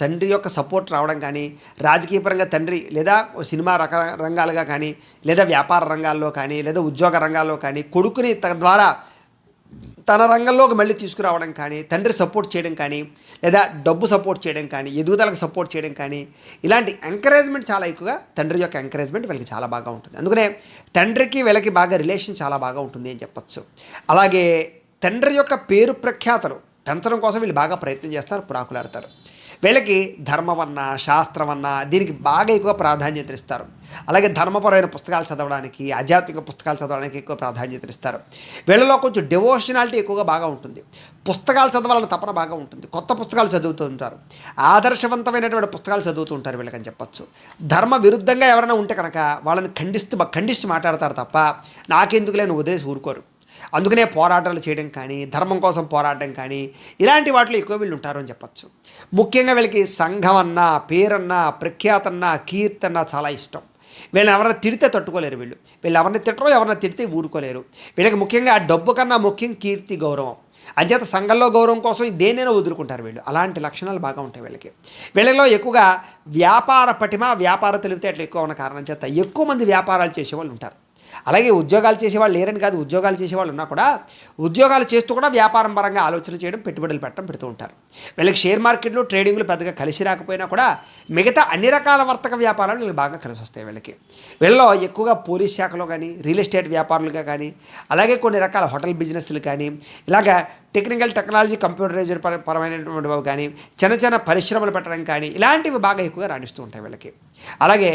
తండ్రి యొక్క సపోర్ట్ రావడం కానీ, రాజకీయపరంగా తండ్రి లేదా సినిమా రంగాలుగా కానీ, లేదా వ్యాపార రంగాల్లో కానీ, లేదా ఉద్యోగ రంగాల్లో కానీ కొడుకుని ద్వారా తన రంగంలోకి మళ్ళీ తీసుకురావడం కానీ, తండ్రి సపోర్ట్ చేయడం కానీ, లేదా డబ్బు సపోర్ట్ చేయడం కానీ, ఎదుగుదలకు సపోర్ట్ చేయడం కానీ, ఇలాంటి ఎంకరేజ్మెంట్ చాలా ఎక్కువగా తండ్రి యొక్క ఎంకరేజ్మెంట్ వీళ్ళకి చాలా బాగా ఉంటుంది. అందుకనే తండ్రికి వీళ్ళకి బాగా రిలేషన్ చాలా బాగా ఉంటుంది అని చెప్పచ్చు. అలాగే తండ్రి యొక్క పేరు ప్రఖ్యాతలు పెంచడం కోసం వీళ్ళు బాగా ప్రయత్నం చేస్తారు, పురాకులాడతారు. వీళ్ళకి ధర్మమన్నా శాస్త్రమన్నా దీనికి బాగా ఎక్కువ ప్రాధాన్యత ఇస్తారు. అలాగే ధర్మపరమైన పుస్తకాలు చదవడానికి, ఆధ్యాత్మిక పుస్తకాలు చదవడానికి ఎక్కువ ప్రాధాన్యత ఇస్తారు. వీళ్ళలో కొంచెం డివోషనాలిటీ ఎక్కువగా బాగా ఉంటుంది. పుస్తకాలు చదవాలని తపన బాగా ఉంటుంది. కొత్త పుస్తకాలు చదువుతూ ఉంటారు. ఆదర్శవంతమైనటువంటి పుస్తకాలు చదువుతూ ఉంటారు వీళ్ళకని చెప్పచ్చు. ధర్మ విరుద్ధంగా ఎవరైనా ఉంటే కనుక వాళ్ళని ఖండిస్తూ మాట్లాడతారు తప్ప నాకెందుకులే నువ్వు వదిలేసి ఊరుకోరు. అందుకనే పోరాటాలు చేయడం కానీ, ధర్మం కోసం పోరాడడం కానీ, ఇలాంటి వాటిలో ఎక్కువ వీళ్ళు ఉంటారు అని చెప్పచ్చు. ముఖ్యంగా వీళ్ళకి సంఘం అన్నా, పేరన్నా, ప్రఖ్యాతన్నా, కీర్తన్నా చాలా ఇష్టం. వీళ్ళని ఎవరైనా తిడితే తట్టుకోలేరు. వీళ్ళు ఎవరిని తిట్టరో, ఎవరైనా తిడితే ఊరుకోలేరు. వీళ్ళకి ముఖ్యంగా డబ్బు కన్నా ముఖ్యం కీర్తి, గౌరవం. అంచేత సంఘంలో గౌరవం కోసం దేన్నైనా వదులుకుంటారు వీళ్ళు. అలాంటి లక్షణాలు బాగా ఉంటాయి వీళ్ళకి. వీళ్ళలో ఎక్కువగా వ్యాపార పటిమ, వ్యాపార తెలివితేటలు ఎక్కువ ఉన్న కారణం చేత ఎక్కువ మంది వ్యాపారాలు చేసేవాళ్ళు ఉంటారు. అలాగే ఉద్యోగాలు చేసేవాళ్ళు లేరని కాదు, ఉద్యోగాలు చేసేవాళ్ళు ఉన్నా కూడా ఉద్యోగాలు చేస్తూ కూడా వ్యాపారం పరంగా ఆలోచన చేయడం, పెట్టుబడులు పెడుతూ ఉంటారు. వీళ్ళకి షేర్ మార్కెట్లు, ట్రేడింగ్లు పెద్దగా కలిసి రాకపోయినా కూడా మిగతా అన్ని రకాల వర్తక వ్యాపారాలు వీళ్ళకి బాగా కలిసి వస్తాయి. వీళ్ళలో ఎక్కువగా పోలీస్ శాఖలో కానీ, రియల్ ఎస్టేట్ వ్యాపారులుగా కానీ, అలాగే కొన్ని రకాల హోటల్ బిజినెస్లు కానీ, ఇలాగ టెక్నాలజీ, కంప్యూటరైజర్ పరమైనటువంటి కానీ, చిన్న పరిశ్రమలు పెట్టడం కానీ, ఇలాంటివి బాగా ఎక్కువగా రాణిస్తూ ఉంటాయి వీళ్ళకి. అలాగే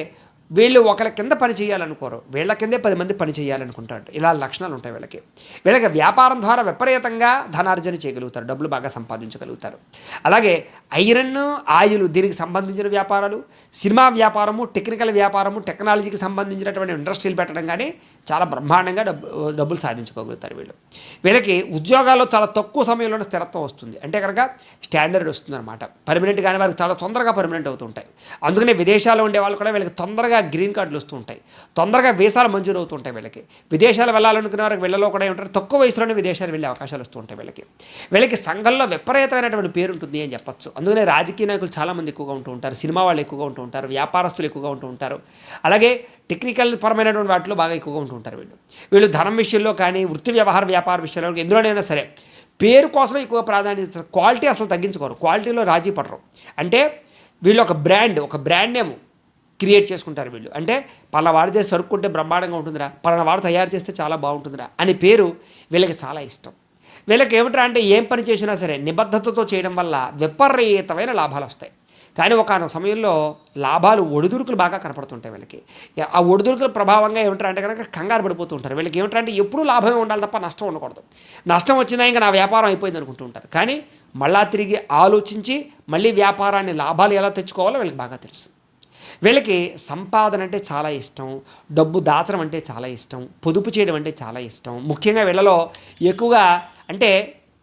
వీళ్ళు ఒకరి కింద పని చేయాలనుకోరు, వీళ్ళ కిందే 10 మంది పని చేయాలనుకుంటారు. ఇలా లక్షణాలు ఉంటాయి వీళ్ళకి వ్యాపారం ద్వారా విపరీతంగా ధనార్జన చేయగలుగుతారు, డబ్బులు బాగా సంపాదించగలుగుతారు. అలాగే ఐరన్, ఆయిల్ దీనికి సంబంధించిన వ్యాపారాలు, సినిమా వ్యాపారము, టెక్నికల్ వ్యాపారము, టెక్నాలజీకి సంబంధించినటువంటి ఇండస్ట్రీలు పెట్టడం కానీ చాలా బ్రహ్మాండంగా డబ్బులు సాధించుకోగలుగుతారు వీళ్ళకి ఉద్యోగాల్లో చాలా తక్కువ సమయంలోనే స్థిరత్వం వస్తుంది. అంటే కనుక స్టాండర్డ్ వస్తుంది అనమాట. పర్మనెంట్ కానీ వారికి చాలా తొందరగా పర్మనెంట్ అవుతుంటాయి. అందుకనే విదేశాల్లో ఉండే వాళ్ళు కూడా వీళ్ళకి తొందరగా గ్రీన్ కార్డులు వస్తూ ఉంటాయి, తొందరగా వీసాలు మంజూరు అవుతూ ఉంటాయి విదేశాలు వెళ్ళాలనుకునే వారికి వీళ్ళలో కూడా ఏమంటారు, తక్కువ వయసులోనే విదేశాలు వెళ్ళే అవకాశాలు వస్తూ ఉంటాయి వీళ్ళకి సంఘంలో విపరీతమైనటువంటి పేరు ఉంటుంది అని చెప్పచ్చు. అందుకనే రాజకీయ నాయకులు చాలామంది ఎక్కువగా ఉంటూ ఉంటారు, సినిమా వాళ్ళు ఎక్కువగా ఉంటూ ఉంటారు, వ్యాపారస్తులు ఎక్కువగా ఉంటూ ఉంటారు. అలాగే టెక్నికల్ పరమైనటువంటి వాటిలో బాగా ఎక్కువగా ఉంటూ ఉంటారు వీళ్ళు ధనం విషయంలో కానీ, వృత్తి వ్యాపార విషయంలో ఎందులోనైనా సరే పేరు కోసమే ఎక్కువ ప్రాధాన్యత ఇస్తారు. క్వాలిటీ అసలు తగ్గించుకోరు, క్వాలిటీలో రాజీ పడరు. అంటే వీళ్ళు ఒక బ్రాండ్ నేమ్ క్రియేట్ చేసుకుంటారు అంటే పలానా వాడితే సరుక్కుంటే బ్రహ్మాండంగా ఉంటుందిరా, పలానా వాడు తయారు చేస్తే చాలా బాగుంటుందిరా అని పేరు వీళ్ళకి చాలా ఇష్టం. వీళ్ళకి ఏమిట్రా అంటే ఏం పని చేసినా సరే నిబద్ధతతో చేయడం వల్ల విపరీతమైన లాభాలు వస్తాయి. కానీ ఒకనొక సమయంలో లాభాలు ఒడిదుడుకులు బాగా కనపడుతుంటాయి వీళ్ళకి. ఆ ఒడిదుడుకుల ప్రభావంగా ఏమిట్రా అంటే కనుక కంగారు పడిపోతూ ఉంటారు. వీళ్ళకి ఏమిట్రా అంటే ఎప్పుడూ లాభమే ఉండాలి తప్ప నష్టం ఉండకూడదు. నష్టం వచ్చిందా ఇంకా నా వ్యాపారం అయిపోయింది అనుకుంటూ ఉంటారు. కానీ మళ్ళా తిరిగి ఆలోచించి మళ్ళీ వ్యాపారాన్ని లాభాలు ఎలా తెచ్చుకోవాలో వీళ్ళకి బాగా తెలుసు. వీళ్ళకి సంపాదన అంటే చాలా ఇష్టం, డబ్బు దాచడం అంటే చాలా ఇష్టం, పొదుపు చేయడం అంటే చాలా ఇష్టం. ముఖ్యంగా వీళ్ళలో ఎక్కువగా అంటే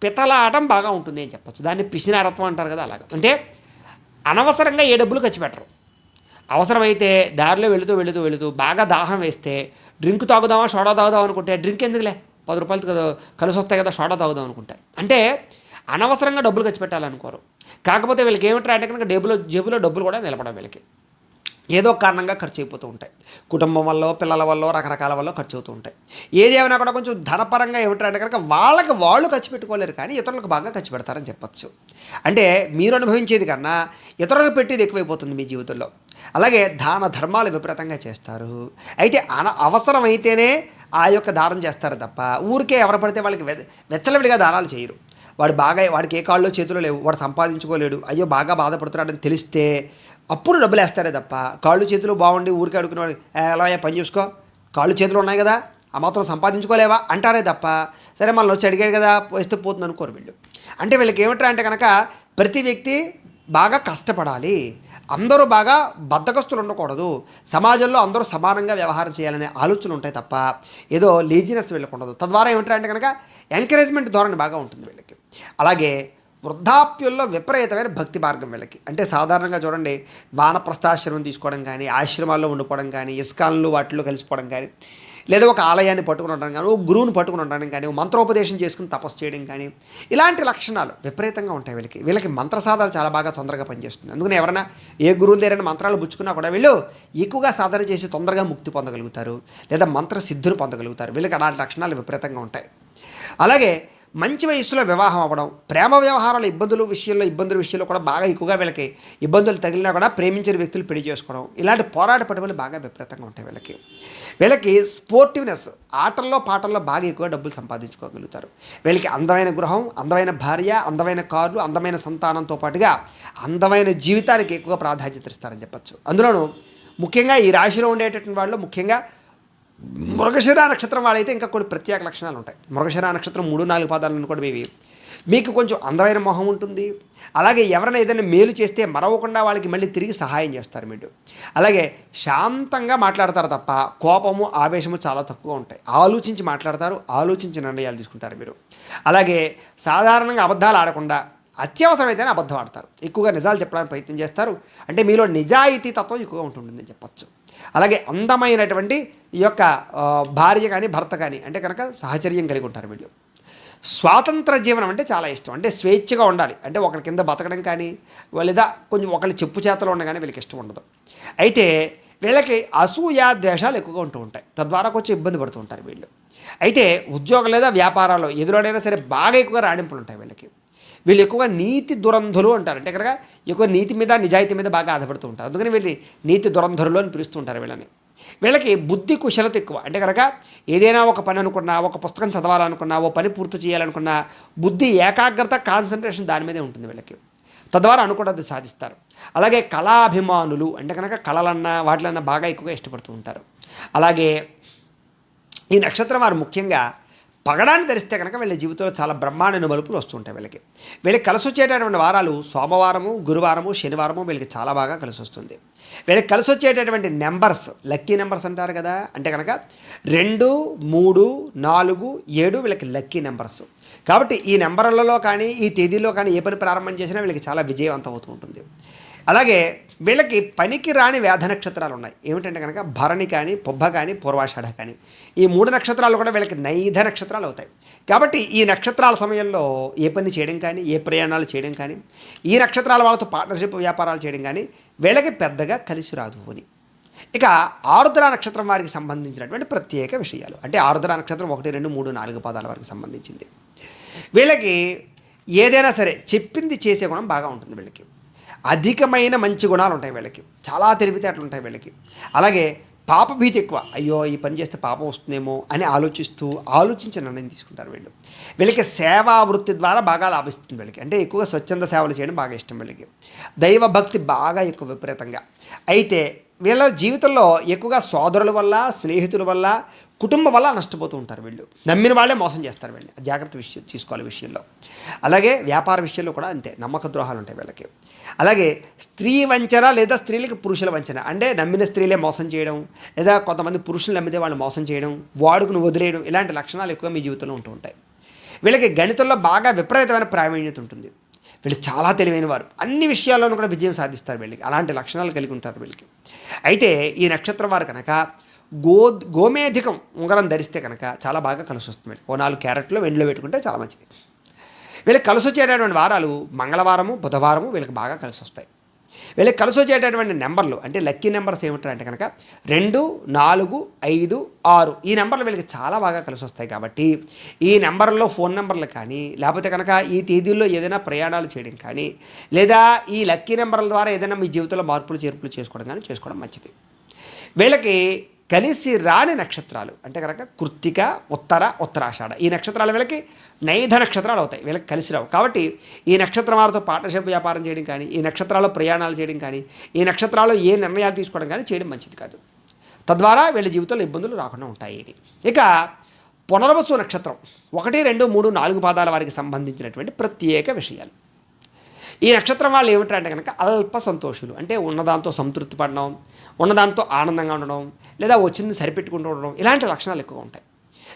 పితలాటం బాగా ఉంటుంది అని చెప్పచ్చు. దాన్ని పిసినారత్వం అంటారు కదా, అలాగా. అంటే అనవసరంగా ఏ డబ్బులు ఖర్చు పెట్టరు. అవసరమైతే దారిలో వెళుతూ బాగా దాహం వేస్తే డ్రింక్ తాగుదామా, సోడా తాగుదాం అనుకుంటే డ్రింక్ ఎందుకులే 10 రూపాయలు కలిసి వస్తాయి కదా, సోడా తాగుదాం అనుకుంటారు. అంటే అనవసరంగా డబ్బులు ఖర్చు పెట్టాలనుకోరు. కాకపోతే వీళ్ళకి ఏమిటంటే అంటే కనుక జేబులో డబ్బులు కూడా నిలబడవు వీళ్ళకి. ఏదో కారణంగా ఖర్చు అయిపోతూ ఉంటాయి. కుటుంబం వల్ల, పిల్లల వల్ల, రకరకాల వల్ల ఖర్చు అవుతూ ఉంటాయి. ఏది ఏమైనా కూడా కొంచెం ధనపరంగా ఏమిటంటే కనుక వాళ్ళు ఖర్చు పెట్టుకోలేరు, కానీ ఇతరులకు బాగా ఖర్చు పెడతారని చెప్పచ్చు. అంటే మీరు అనుభవించేది కన్నా ఇతరులకు పెట్టేది ఎక్కువైపోతుంది మీ జీవితంలో. అలాగే దాన ధర్మాలు విపరీతంగా చేస్తారు. అయితే అవసరమైతేనే ఆ యొక్క దానం చేస్తారు తప్ప ఊరికే ఎవరు పడితే వాళ్ళకి వెచ్చలవిడిగా దానాలు చేయరు. వాడికి ఏ కాళ్ళు చేతులు లేవు, వాడు సంపాదించుకోలేడు, అయ్యో బాగా బాధపడుతున్నాడని తెలిస్తే అప్పుడు డబ్బులు వేస్తారే తప్ప కాళ్ళు చేతులు బాగుండి ఊరికే అడుగుకునేవాడు ఎలా పని చూసుకో, కాళ్ళు చేతులు ఉన్నాయి కదా, ఆ మాత్రం సంపాదించుకోలేవా అంటారే తప్ప సరే మనల్ని వచ్చి అడిగాడు కదా వేస్తే పోతుంది అనుకోరు వీళ్ళు. అంటే వీళ్ళకి ఏమిట్రా అంటే కనుక ప్రతి వ్యక్తి బాగా కష్టపడాలి, అందరూ బాగా బద్ధకస్తులు ఉండకూడదు, సమాజంలో అందరూ సమానంగా వ్యవహారం చేయాలనే ఆలోచనలు ఉంటాయి తప్ప ఏదో లేజినెస్ వీళ్ళకుండదు. తద్వారా ఏమిటంటే అంటే కనుక ఎంకరేజ్మెంట్ ధోరణి బాగా ఉంటుంది వీళ్ళకి. అలాగే వృద్ధాప్యంలో విపరీతమైన భక్తి మార్గం వీళ్ళకి. అంటే సాధారణంగా చూడండి, వానప్రస్థాశ్రమం తీసుకోవడం కానీ, ఆశ్రమాల్లో ఉండిపోవడం కానీ, ఇస్కాన్లు వాటిల్లో కలిసిపోవడం కానీ, లేదా ఒక ఆలయాన్ని పట్టుకుని ఉండడం కానీ, ఒక గురువుని పట్టుకుని ఉండడం కానీ, మంత్రోపదేశం చేసుకుని తపస్సు చేయడం కానీ, ఇలాంటి లక్షణాలు విపరీతంగా ఉంటాయి వీళ్ళకి మంత్ర సాధన చాలా బాగా తొందరగా పనిచేస్తుంది. అందుకని ఎవరైనా ఏ గురువుల దగ్గర మంత్రాలు పుచ్చుకున్నా కూడా వీళ్ళు ఎక్కువగా సాధన చేసి తొందరగా ముక్తి పొందగలుగుతారు, లేదా మంత్ర సిద్ధులు పొందగలుగుతారు. వీళ్ళకి అలాంటి లక్షణాలు విపరీతంగా ఉంటాయి. అలాగే మంచి వయస్సులో వివాహం అవ్వడం, ప్రేమ వ్యవహారాల ఇబ్బందుల విషయంలో కూడా బాగా ఎక్కువగా వీళ్ళకి ఇబ్బందులు తగిలినా కూడా ప్రేమించిన వ్యక్తులు పెళ్లి చేసుకోవడం, ఇలాంటి పోరాట పట్టుబడులు బాగా విపరీతంగా ఉంటాయి వీళ్ళకి స్పోర్టివ్నెస్, ఆటల్లో పాటల్లో బాగా ఎక్కువ డబ్బులు సంపాదించుకోగలుగుతారు. వీళ్ళకి అందమైన గృహం, అందమైన భార్య, అందమైన కార్లు, అందమైన సంతానంతో పాటుగా అందమైన జీవితానికి ఎక్కువ ప్రాధాన్యత ఇస్తారని చెప్పచ్చు. అందులోనూ ముఖ్యంగా ఈ రాశిలో ఉండేటటువంటి వాళ్ళు ముఖ్యంగా మృగశిర నక్షత్రం వాళ్ళైతే ఇంకా కొన్ని ప్రత్యేక లక్షణాలు ఉంటాయి. మృగశిర నక్షత్రం 3-4 పాదాలను కూడా మీకు కొంచెం అందమైన మొహం ఉంటుంది. అలాగే ఎవరైనా ఏదైనా మేలు చేస్తే మరవకుండా వాళ్ళకి మళ్ళీ తిరిగి సహాయం చేస్తారు మీరు. అలాగే శాంతంగా మాట్లాడతారు తప్ప కోపము ఆవేశము చాలా తక్కువ ఉంటాయి. ఆలోచించి మాట్లాడతారు, ఆలోచించి నిర్ణయాలు తీసుకుంటారు మీరు. అలాగే సాధారణంగా అబద్ధాలు ఆడకుండా అత్యవసరమైతేనే అబద్ధం ఆడతారు. ఎక్కువగా నిజాలు చెప్పడానికి ప్రయత్నం చేస్తారు. అంటే మీలో నిజాయితీ తత్వం ఎక్కువగా ఉంటుందని చెప్పచ్చు. అలాగే అందమైనటువంటి ఈ యొక్క భార్య కానీ భర్త కానీ అంటే కనుక సహచర్యం కలిగి ఉంటారు వీళ్ళు. స్వాతంత్ర జీవనం అంటే చాలా ఇష్టం. అంటే స్వేచ్ఛగా ఉండాలి. అంటే ఒకరి కింద బతకడం కానీ లేదా కొంచెం ఒకరి చెప్పు చేతలో ఉండగానే వీళ్ళకి ఇష్టం ఉండదు. అయితే వీళ్ళకి అసూయ ద్వేషాలు ఎక్కువగా ఉంటూ ఉంటాయి. తద్వారా కొంచెం ఇబ్బంది పడుతూ ఉంటారు వీళ్ళు. అయితే ఉద్యోగం లేదా వ్యాపారాల్లో ఎదురుడైనా సరే బాగా ఎక్కువగా రాణింపులు ఉంటాయి వీళ్ళు ఎక్కువగా నీతి దురంధులు అంటారు. అంటే కనుక ఎక్కువ నీతి మీద నిజాయితీ మీద బాగా ఆధారపడుతూ ఉంటారు. అందుకని వీళ్ళని నీతి దురంధరులు అని పిలుస్తూ ఉంటారు వీళ్ళకి బుద్ధి కుశలత ఎక్కువ. అంటే కనుక ఏదైనా ఒక పని అనుకున్నా, ఒక పుస్తకం చదవాలనుకున్నా, ఓ పని పూర్తి చేయాలనుకున్నా బుద్ధి ఏకాగ్రత, కాన్సన్ట్రేషన్ దాని మీదే ఉంటుంది వీళ్ళకి. తద్వారా అనుకున్నది సాధిస్తారు. అలాగే కళాభిమానులు అంటే కనుక కళలన్నా వాటిలన్నా బాగా ఎక్కువగా ఇష్టపడుతూ ఉంటారు. అలాగే ఈ నక్షత్రం వారు ముఖ్యంగా పగడాన్ని ధరిస్తే కనుక వీళ్ళ జీవితంలో చాలా బ్రహ్మాండ మలుపులు వస్తుంటాయి వీళ్ళకి కలిసి వచ్చేటటువంటి వారాలు సోమవారము, గురువారము, శనివారము వీళ్ళకి చాలా బాగా కలిసి వస్తుంది. వీళ్ళకి కలిసి వచ్చేటటువంటి నెంబర్స్ లక్కీ నెంబర్స్ అంటారు కదా, అంటే కనుక 2, 3, 4, 7 వీళ్ళకి లక్కీ నెంబర్స్. కాబట్టి ఈ నెంబర్లలో కానీ ఈ తేదీలో కానీ ఏ పని ప్రారంభం చేసినా వీళ్ళకి చాలా విజయవంతం అవుతూ ఉంటుంది. అలాగే వీళ్ళకి పనికి రాని వ్యాధ నక్షత్రాలు ఉన్నాయి. ఏమిటంటే కనుక భరణి కానీ, పుబ్బ కానీ, పూర్వాషాఢ కానీ ఈ 3 నక్షత్రాలు కూడా వీళ్ళకి నైధ నక్షత్రాలు అవుతాయి. కాబట్టి ఈ నక్షత్రాల సమయంలో ఏ పని చేయడం కానీ, ఏ ప్రయాణాలు చేయడం కానీ, ఈ నక్షత్రాల వాళ్ళతో పార్ట్నర్షిప్ వ్యాపారాలు చేయడం కానీ వీళ్ళకి పెద్దగా కలిసి రాదు అని. ఇక ఆరుద్ర నక్షత్రం వారికి సంబంధించినటువంటి ప్రత్యేక విషయాలు అంటే ఆరుద్ర నక్షత్రం 1, 2, 3, 4 పాదాల వారికి సంబంధించింది. వీళ్ళకి ఏదైనా సరే చెప్పింది చేసే గుణం బాగా ఉంటుంది వీళ్ళకి. అధికమైన మంచి గుణాలు ఉంటాయి వీళ్ళకి. చాలా తెలివితేటలు ఉంటాయి వీళ్ళకి. అలాగే పాపభీతి ఎక్కువ. అయ్యో ఈ పని చేస్తే పాపం వస్తుందేమో అని ఆలోచించి నిర్ణయం తీసుకుంటారు వీళ్ళకి సేవా వృత్తి ద్వారా బాగా లాభిస్తుంది వీళ్ళకి. అంటే ఎక్కువగా స్వచ్ఛంద సేవలు చేయడం బాగా ఇష్టం వీళ్ళకి. దైవభక్తి బాగా ఎక్కువ విపరీతంగా. అయితే వీళ్ళ జీవితంలో ఎక్కువగా సోదరుల వల్ల, స్నేహితుల వల్ల, కుటుంబం వల్ల నష్టపోతూ ఉంటారు వీళ్ళు. నమ్మిన వాళ్ళే మోసం చేస్తారు వీళ్ళని. జాగ్రత్త తీసుకోవాలి విషయంలో. అలాగే వ్యాపార విషయంలో కూడా అంతే, నమ్మక ద్రోహాలు ఉంటాయి వీళ్ళకి. అలాగే స్త్రీ వంచన లేదా స్త్రీలకు పురుషుల వంచన అంటే నమ్మిన స్త్రీలే మోసం చేయడం, లేదా కొంతమంది పురుషులు నమ్మితే వాళ్ళు మోసం చేయడం, వాడుకుని వదిలేయడం, ఇలాంటి లక్షణాలు ఎక్కువ మీ జీవితంలో ఉంటూ ఉంటాయి. వీళ్ళకి గణితంలో బాగా విపరీతమైన ప్రావీణ్యత ఉంటుంది. వీళ్ళు చాలా తెలివైన వారు. అన్ని విషయాల్లోనూ కూడా విజయం సాధిస్తారు వీళ్ళకి. అలాంటి లక్షణాలు కలిగి ఉంటారు వీళ్ళకి. అయితే ఈ నక్షత్రం వారు కనుక గోమేధికం ఉంగరం ధరిస్తే కనుక చాలా బాగా కలిసి వస్తుంది. ఓ 4 క్యారెట్లు వెండిలో పెట్టుకుంటే చాలా మంచిది. వీళ్ళకి కలిసి వచ్చేటటువంటి వారాలు మంగళవారము, బుధవారము వీళ్ళకి బాగా కలిసి వస్తాయి. వీళ్ళకి కలిసి వచ్చేటటువంటి నెంబర్లు అంటే లక్కీ నెంబర్స్ ఏమిటంటే కనుక 2, 4, 5, 6 ఈ నెంబర్లు వీళ్ళకి చాలా బాగా కలిసి వస్తాయి. కాబట్టి ఈ నెంబర్లో ఫోన్ నెంబర్లు కానీ, లేకపోతే కనుక ఈ తేదీల్లో ఏదైనా ప్రయాణాలు చేయడం కానీ, లేదా ఈ లక్కీ నెంబర్ల ద్వారా ఏదైనా మీ జీవితంలో మార్పులు చేర్పులు చేసుకోవడం మంచిది. వీళ్ళకి కలిసి రాని నక్షత్రాలు అంటే కనుక కృత్తిక, ఉత్తరాషాఢ ఈ నక్షత్రాలు వీళ్ళకి నైధ నక్షత్రాలు అవుతాయి. వీళ్ళకి కలిసి రావు. కాబట్టి ఈ నక్షత్రం వారితో పార్ట్నర్షిప్ వ్యాపారం చేయడం కానీ, ఈ నక్షత్రాల్లో ప్రయాణాలు చేయడం కానీ, ఈ నక్షత్రాల్లో ఏ నిర్ణయాలు తీసుకోవడం కానీ చేయడం మంచిది కాదు. తద్వారా వీళ్ళ జీవితంలో ఇబ్బందులు రాకుండా ఉంటాయి. ఇక పునర్వసు నక్షత్రం 1, 2, 3, 4 పాదాల వారికి సంబంధించినటువంటి ప్రత్యేక విషయాలు. ఈ నక్షత్రం వాళ్ళు ఏమిటంటే కనుక అల్ప సంతోషులు. అంటే ఉన్నదాంతో సంతృప్తి పడడం, ఉన్నదాంతో ఆనందంగా ఉండడం, లేదా వచ్చింది సరిపెట్టుకుంటూ ఉండడం, ఇలాంటి లక్షణాలు ఎక్కువగా ఉంటాయి.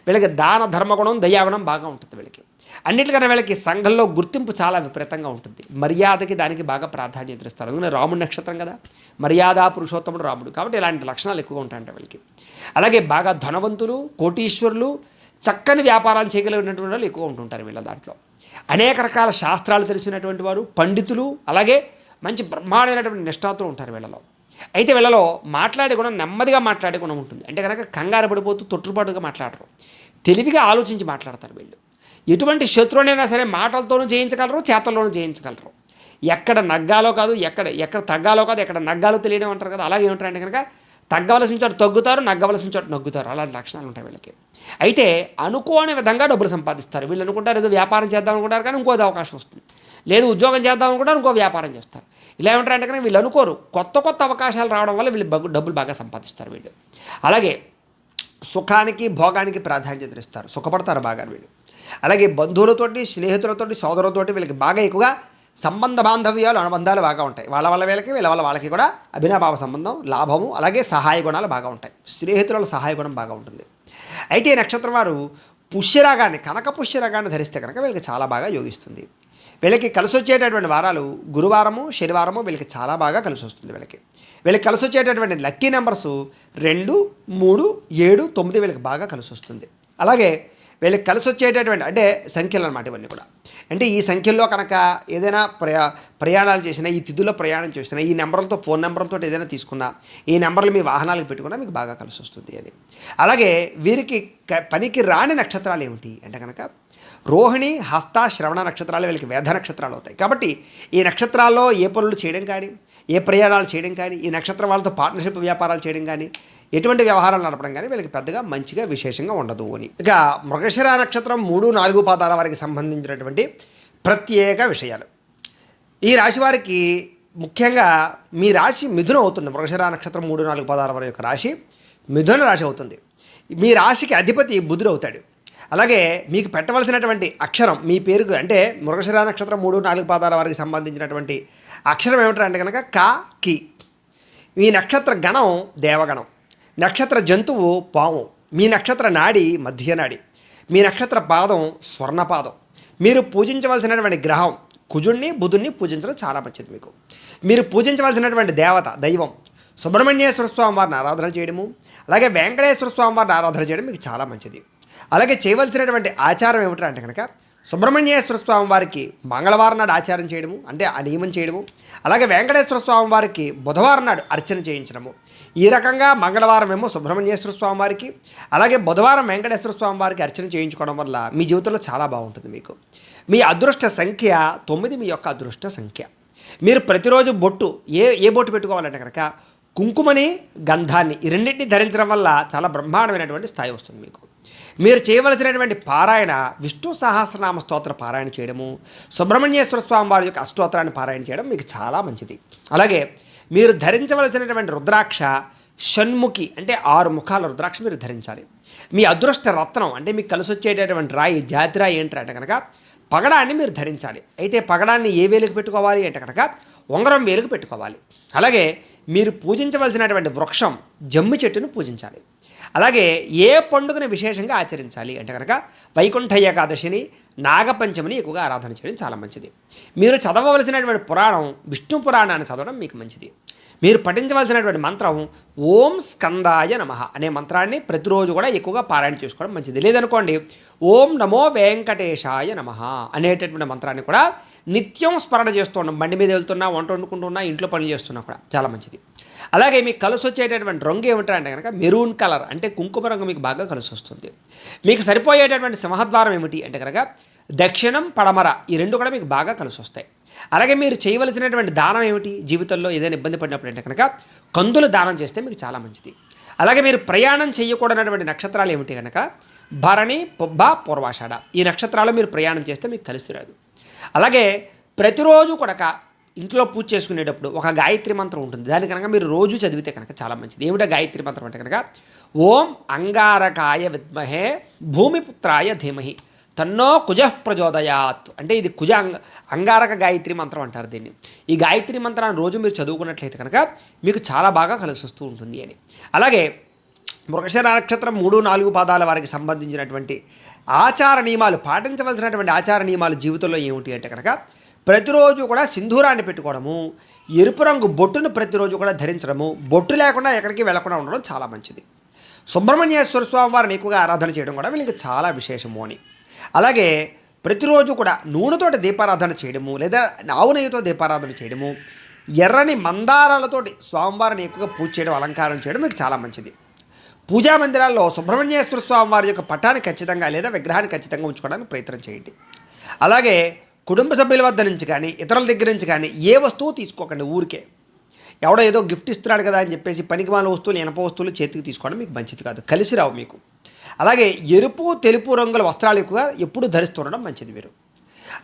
వీళ్ళకి దాన ధర్మగుణం, దయాగుణం బాగా ఉంటుంది వీళ్ళకి. అన్నిటికన్నా వీళ్ళకి సంఘంలో గుర్తింపు చాలా విపరీతంగా ఉంటుంది. మర్యాదకి దానికి బాగా ప్రాధాన్యత ఇస్తారు. అందుకని రాముడి నక్షత్రం కదా, మర్యాద పురుషోత్తముడు రాముడు. కాబట్టి ఇలాంటి లక్షణాలు ఎక్కువగా ఉంటాయంట వీళ్ళకి. అలాగే బాగా ధనవంతులు, కోటీశ్వరులు, చక్కని వ్యాపారాలు చేయగలిగినటువంటి వాళ్ళు ఎక్కువ ఉంటుంటారు వీళ్ళ దాంట్లో. అనేక రకాల శాస్త్రాలు తెలిసినటువంటి వారు, పండితులు, అలాగే మంచి బ్రహ్మాండమైనటువంటి నిష్ఠాతులు ఉంటారు వీళ్ళలో. అయితే వీళ్ళలో మాట్లాడే గుణం, నెమ్మదిగా మాట్లాడే గుణం ఉంటుంది. అంటే కనుక కంగారు పడిపోతూ తొట్టుపాటుగా మాట్లాడరు. తెలివిగా ఆలోచించి మాట్లాడతారు వీళ్ళు. ఎటువంటి శత్రువునైనా సరే మాటలతోనూ జయించగలరు, చేతల్లోనూ జయించగలరు. ఎక్కడ నగ్గాలో కాదు, ఎక్కడ తగ్గాలో కాదు, ఎక్కడ నగ్గాలో తెలియడం అంటారు కదా, అలాగే ఏమిటంటే కనుక తగ్గవలసిన చోట తగ్గుతారు, నగ్గవలసిన చోట నగ్గుతారు. అలాంటి లక్షణాలు ఉంటాయి వీళ్ళకి. అయితే అనుకోని విధంగా డబ్బులు సంపాదిస్తారు. వీళ్ళు అనుకుంటారు ఏదో వ్యాపారం చేద్దాం అనుకుంటారు, కానీ ఇంకోది అవకాశం వస్తుంది. లేదు ఉద్యోగం చేద్దాం అనుకుంటారు, ఇంకో వ్యాపారం చేస్తారు. ఇలా ఏమంటారంటే కనుక వీళ్ళు అనుకోరు, కొత్త అవకాశాలు రావడం వల్ల వీళ్ళు డబ్బులు బాగా సంపాదిస్తారు వీళ్ళు. అలాగే సుఖానికి భోగానికి ప్రాధాన్యత ఇస్తారు, సుఖపడతారు బాగా వీళ్ళు. అలాగే బంధువులతోటి, స్నేహితులతోటి, సోదరులతోటి వీళ్ళకి బాగా ఎక్కువగా సంబంధ బాంధవ్యాలు, అనుబంధాలు బాగా ఉంటాయి. వాళ్ళ వల్ల వీళ్ళకి, వీళ్ళ వల్ల వాళ్ళకి కూడా అభినాభావ సంబంధం, లాభము, అలాగే సహాయ గుణాలు బాగా ఉంటాయి. స్నేహితుల సహాయ గుణం బాగా ఉంటుంది. అయితే ఈ నక్షత్రం వారు పుష్యరాగాన్ని, కనక పుష్యరాగాన్ని ధరిస్తే కనుక వీళ్ళకి చాలా బాగా యోగిస్తుంది. వీళ్ళకి కలిసి వచ్చేటటువంటి వారాలు గురువారము, శనివారము వీళ్ళకి చాలా బాగా కలిసి వస్తుంది. వీళ్ళకి కలిసి వచ్చేటటువంటి లక్కీ నెంబర్స్ 2, 3, 7, 9 వీళ్ళకి బాగా కలిసి వస్తుంది. అలాగే వీళ్ళకి కలిసి వచ్చేటటువంటి అంటే సంఖ్యలు అన్నమాట ఇవన్నీ కూడా. అంటే ఈ సంఖ్యల్లో కనుక ఏదైనా ప్రయాణాలు చేసినా, ఈ తిథుల్లో ప్రయాణం చేసినా, ఈ నెంబర్లతో ఫోన్ నెంబర్లతో ఏదైనా తీసుకున్నా, ఈ నెంబర్లు మీ వాహనాలకు పెట్టుకున్నా మీకు బాగా కలిసి వస్తుంది అని. అలాగే వీరికి పనికి రాని నక్షత్రాలు ఏమిటి అంటే కనుక రోహిణి, హస్త, శ్రవణ నక్షత్రాలు వీళ్ళకి వేద నక్షత్రాలు అవుతాయి. కాబట్టి ఈ నక్షత్రాల్లో ఏ పనులు చేయడం కానీ, ఏ ప్రయాణాలు చేయడం కానీ, ఈ నక్షత్రం వాళ్ళతో పార్ట్నర్షిప్ వ్యాపారాలు చేయడం కానీ, ఎటువంటి వ్యవహారాలు నడపడం కానీ వీళ్ళకి పెద్దగా మంచిగా విశేషంగా ఉండదు అని. ఇక మృగశిర నక్షత్రం 3, 4 పాదాల వారికి సంబంధించినటువంటి ప్రత్యేక విషయాలు. ఈ రాశి వారికి ముఖ్యంగా మీ రాశి మిథునం అవుతుంది. మృగశిర నక్షత్రం 3, 4 పాదాల వారి యొక్క రాశి మిథున రాశి అవుతుంది. మీ రాశికి అధిపతి బుధుడు అవుతాడు. అలాగే మీకు పెట్టవలసినటువంటి అక్షరం మీ పేరుకు అంటే మృగశిర నక్షత్రం 3, 4 పాదాల వారికి సంబంధించినటువంటి అక్షరం ఏమిటంటే కనుక కా, కి. మీ నక్షత్ర గణం దేవగణం, నక్షత్ర జంతువు పాము, మీ నక్షత్ర నాడి మధ్యనాడి, మీ నక్షత్ర పాదం స్వర్ణపాదం. మీరు పూజించవలసినటువంటి గ్రహం కుజుణ్ణి, బుధుణ్ణి పూజించడం చాలా మంచిది. మీరు పూజించవలసినటువంటి దేవత దైవం సుబ్రహ్మణ్యేశ్వర స్వామి వారిని ఆరాధన చేయడము, అలాగే వెంకటేశ్వర స్వామి వారిని ఆరాధన చేయడం మీకు చాలా మంచిది. అలాగే చేయవలసినటువంటి ఆచారం ఏమిటంటే కనుక సుబ్రహ్మణ్యేశ్వర స్వామి వారికి మంగళవారం నాడు ఆచారం చేయడము, అంటే ఆ నియమం చేయడము, అలాగే వెంకటేశ్వర స్వామి వారికి బుధవారం నాడు అర్చన చేయించడము. ఈ రకంగా మంగళవారం ఏమో సుబ్రహ్మణ్యేశ్వర స్వామి వారికి, అలాగే బుధవారం వెంకటేశ్వర స్వామి వారికి అర్చన చేయించుకోవడం వల్ల మీ జీవితంలో చాలా బాగుంటుంది. మీ అదృష్ట సంఖ్య 9, మీ యొక్క అదృష్ట సంఖ్య. మీరు ప్రతిరోజు బొట్టు ఏ బొట్టు పెట్టుకోవాలంటే కనుక కుంకుమని, గంధాన్ని, ఈ రెండింటిని ధరించడం వల్ల చాలా బ్రహ్మాండమైనటువంటి స్థాయి వస్తుంది. మీరు చేయవలసినటువంటి పారాయణ విష్ణు సహస్రనామ స్తోత్ర పారాయణ చేయడము, సుబ్రహ్మణ్యేశ్వర స్వామి వారి యొక్క అష్టోత్తరాన్ని పారాయణ చేయడం మీకు చాలా మంచిది. అలాగే మీరు ధరించవలసినటువంటి రుద్రాక్ష షణ్ముఖి, అంటే 6 ముఖాల రుద్రాక్ష మీరు ధరించాలి. మీ అదృష్ట రత్నం అంటే మీకు కలిసి వచ్చేటటువంటి రాయి, జాతి రాయి ఏంటంటే కనుక పగడాన్ని మీరు ధరించాలి. అయితే పగడాన్ని ఏ వేలుకు పెట్టుకోవాలి అంటే కనుక ఉంగరం వేలుకు పెట్టుకోవాలి. అలాగే మీరు పూజించవలసినటువంటి వృక్షం జమ్మి చెట్టును పూజించాలి. అలాగే ఏ పండుగను విశేషంగా ఆచరించాలి అంటే కనుక వైకుంఠ ఏకాదశిని, నాగపంచమిని ఎక్కువగా ఆరాధన చేయడం చాలా మంచిది. మీరు చదవవలసినటువంటి పురాణం విష్ణు పురాణాన్ని చదవడం మీకు మంచిది. మీరు పఠించవలసినటువంటి మంత్రం ఓం స్కందాయ నమః అనే మంత్రాన్ని ప్రతిరోజు కూడా ఎక్కువగా పారాయణ చేసుకోవడం మంచిది. లేదనుకోండి ఓం నమో వెంకటేశాయ నమః అనేటటువంటి మంత్రాన్ని కూడా నిత్యం స్మరణ చేస్తూ ఉన్నాం. బండి మీద వెళ్తున్నా, వంట వండుకుంటున్నా, ఇంట్లో పనులు చేస్తున్నా కూడా చాలా మంచిది. అలాగే మీకు కలిసి వచ్చేటటువంటి రంగు ఏమిటంటే కనుక మెరూన్ కలర్, అంటే కుంకుమ రంగు మీకు బాగా కలిసి వస్తుంది. మీకు సరిపోయేటటువంటి సింహద్వారం ఏమిటి అంటే కనుక దక్షిణం, పడమర, ఈ 2 కూడా మీకు బాగా కలిసి వస్తాయి. అలాగే మీరు చేయవలసినటువంటి దానం ఏమిటి, జీవితంలో ఏదైనా ఇబ్బంది పడినప్పుడు అంటే కనుక కందులు దానం చేస్తే మీకు చాలా మంచిది. అలాగే మీరు ప్రయాణం చేయకూడనటువంటి నక్షత్రాలు ఏమిటి కనుక భరణి, పుబ్బ, పూర్వాషాఢ, ఈ నక్షత్రాలు మీరు ప్రయాణం చేస్తే మీకు కలిసి రాదు. అలాగే ప్రతిరోజు కూడా ఇంట్లో పూజ చేసుకునేటప్పుడు ఒక గాయత్రి మంత్రం ఉంటుంది. దాని కనుక మీరు రోజు చదివితే కనుక చాలా మంచిది. ఏమిటో గాయత్రి మంత్రం అంటే కనుక ఓం అంగారకాయ విద్మహే భూమిపుత్రాయ ధీమహి తన్నో కుజః ప్రచోదయాత్, అంటే ఇది అంగారక గాయత్రి మంత్రం అంటారు దీన్ని. ఈ గాయత్రి మంత్రాన్ని రోజు మీరు చదువుకున్నట్లయితే కనుక మీకు చాలా బాగా కలిసి వస్తూ ఉంటుంది అని. అలాగే మృగశిర నక్షత్రం 3, 4 పాదాల వారికి సంబంధించినటువంటి ఆచార నియమాలు, పాటించవలసినటువంటి ఆచార నియమాలు జీవితంలో ఏమిటి అంటే కనుక ప్రతిరోజు కూడా సింధూరాన్ని పెట్టుకోవడము, ఎరుపు రంగు బొట్టును ప్రతిరోజు కూడా ధరించడము, బొట్టు లేకుండా ఎక్కడికి వెళ్లకుండా ఉండడం చాలా మంచిది. సుబ్రహ్మణ్యేశ్వర స్వామి వారిని ఎక్కువగా ఆరాధన చేయడం కూడా వీళ్ళకి చాలా విశేషము అని. అలాగే ప్రతిరోజు కూడా నూనెతోటి దీపారాధన చేయడము, లేదా ఆవు నెయ్యితో దీపారాధన చేయడము, ఎర్రని మందారాలతోటి స్వామివారిని ఎక్కువగా పూజ చేయడం, అలంకారం చేయడం మీకు చాలా మంచిది. పూజా మందిరాల్లో సుబ్రహ్మణ్యేశ్వర స్వామి వారి యొక్క పటాన్ని ఖచ్చితంగా లేదా విగ్రహాన్ని ఖచ్చితంగా ఉంచుకోవడానికి ప్రయత్నం చేయండి. అలాగే కుటుంబ సభ్యుల వద్ద నుంచి కానీ ఇతరుల దగ్గర నుంచి కానీ ఏ వస్తువు తీసుకోకండి. ఊరికే ఎవడో ఏదో గిఫ్ట్ ఇస్తున్నాడు కదా అని చెప్పేసి పనికిమాల వస్తువులు ఇనప వస్తువులు చేతికి తీసుకోవడం మీకు మంచిది కాదు, కలిసి రావు మీకు. అలాగే ఎరుపు తెలుపు రంగుల వస్త్రాలు ఎక్కువగా ఎప్పుడు ధరిస్తుండడం మంచిది మీరు.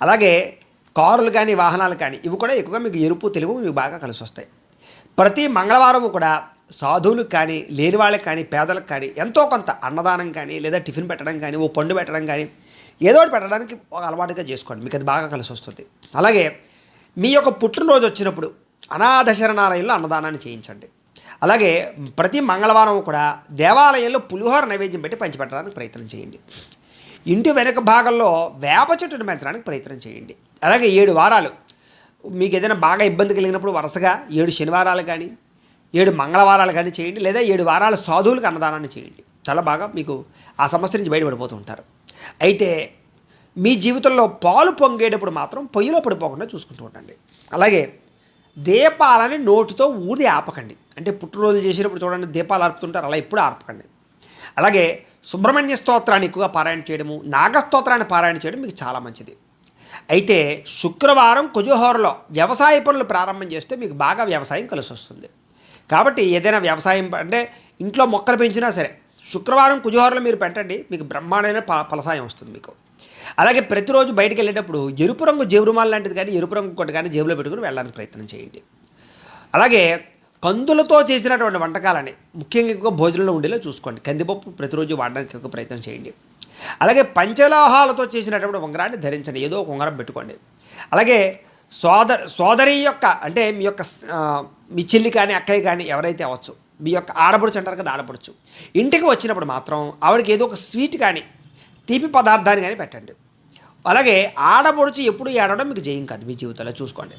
అలాగే కారులు కానీ వాహనాలు కానీ ఇవి కూడా ఎక్కువగా మీకు ఎరుపు తెలుపు మీకు బాగా కలిసి వస్తాయి. ప్రతి మంగళవారం కూడా సాధువులకు కానీ లేని వాళ్ళకి కానీ పేదలకు కానీ ఎంతో కొంత అన్నదానం కానీ లేదా టిఫిన్ పెట్టడం కానీ ఓ పండు పెట్టడం కానీ ఏదో ఒకటి పెట్టడానికి ఒక అలవాటుగా చేసుకోండి, మీకు అది బాగా కలిసి వస్తుంది. అలాగే మీ యొక్క పుట్టినరోజు వచ్చినప్పుడు అనాథ శరణాలయంలో అన్నదానాన్ని చేయించండి. అలాగే ప్రతి మంగళవారం కూడా దేవాలయంలో పులిహోర నైవేద్యం పెట్టి పంచిపెట్టడానికి ప్రయత్నం చేయండి. ఇంటి వెనుక భాగంలో వేప చెట్టును పెంచడానికి ప్రయత్నం చేయండి. అలాగే 7 వారాలు మీకు ఏదైనా బాగా ఇబ్బంది కలిగినప్పుడు వరుసగా 7 శనివారాలు కానీ 7 మంగళవారాలు కానీ చేయండి, లేదా 7 వారాలు సాధువులకు అన్నదానాన్ని చేయండి. చాలా బాగా మీకు ఆ సమస్య నుంచి బయటపడిపోతూ ఉంటారు. అయితే మీ జీవితంలో పాలు పొంగేటప్పుడు మాత్రం పొయ్యిలో పడిపోకుండా చూసుకుంటూ ఉండండి. అలాగే దీపాలని నోటితో ఊది ఆపకండి. అంటే పుట్టినరోజు చేసినప్పుడు చూడండి దీపాలు ఆర్పుతుంటారు, అలా ఎప్పుడు ఆర్పకండి. అలాగే సుబ్రహ్మణ్య స్తోత్రాన్ని ఎక్కువగా పారాయణ చేయడము, నాగస్తోత్రాన్ని పారాయణ చేయడం మీకు చాలా మంచిది. అయితే శుక్రవారం కుజహోరలో వ్యవసాయ పనులు ప్రారంభం చేస్తే మీకు బాగా వ్యవసాయం కలిసి వస్తుంది. కాబట్టి ఏదైనా వ్యవసాయం అంటే ఇంట్లో మొక్కలు పెంచినా సరే శుక్రవారం కుజహోరలో మీరు పెట్టండి, మీకు బ్రహ్మాండమైన ఫలసాయం వస్తుంది మీకు. అలాగే ప్రతిరోజు బయటికి వెళ్ళేటప్పుడు ఎరుపు రంగు జేబురుమాల్ లాంటిది కానీ ఎరుపు రంగు కొట్టు కానీ జేబులో పెట్టుకుని వెళ్ళడానికి ప్రయత్నం చేయండి. అలాగే కందులతో చేసినటువంటి వంటకాలని ముఖ్యంగా ఎక్కువ భోజనంలో ఉండేలా చూసుకోండి. కందిపప్పు ప్రతిరోజు వాడడానికి ఎక్కువ ప్రయత్నం చేయండి. అలాగే పంచలోహాలతో చేసినటువంటి ఉంగరాన్ని ధరించండి, ఏదో ఒక ఉంగరం పెట్టుకోండి. అలాగే సోదరి యొక్క అంటే మీ యొక్క మీ చెల్లి కానీ అక్కయ్య కానీ ఎవరైతే అవ్వచ్చు, మీ యొక్క ఆడపడుచు అంటారు కదా ఆడపడుచు, ఇంటికి వచ్చినప్పుడు మాత్రం ఆవిడకి ఏదో ఒక స్వీట్ కానీ తీపి పదార్థాన్ని కానీ పెట్టండి. అలాగే ఆడపడుచు ఎప్పుడు ఏడవడం మీకు జయం కాదు మీ జీవితంలో చూసుకోండి.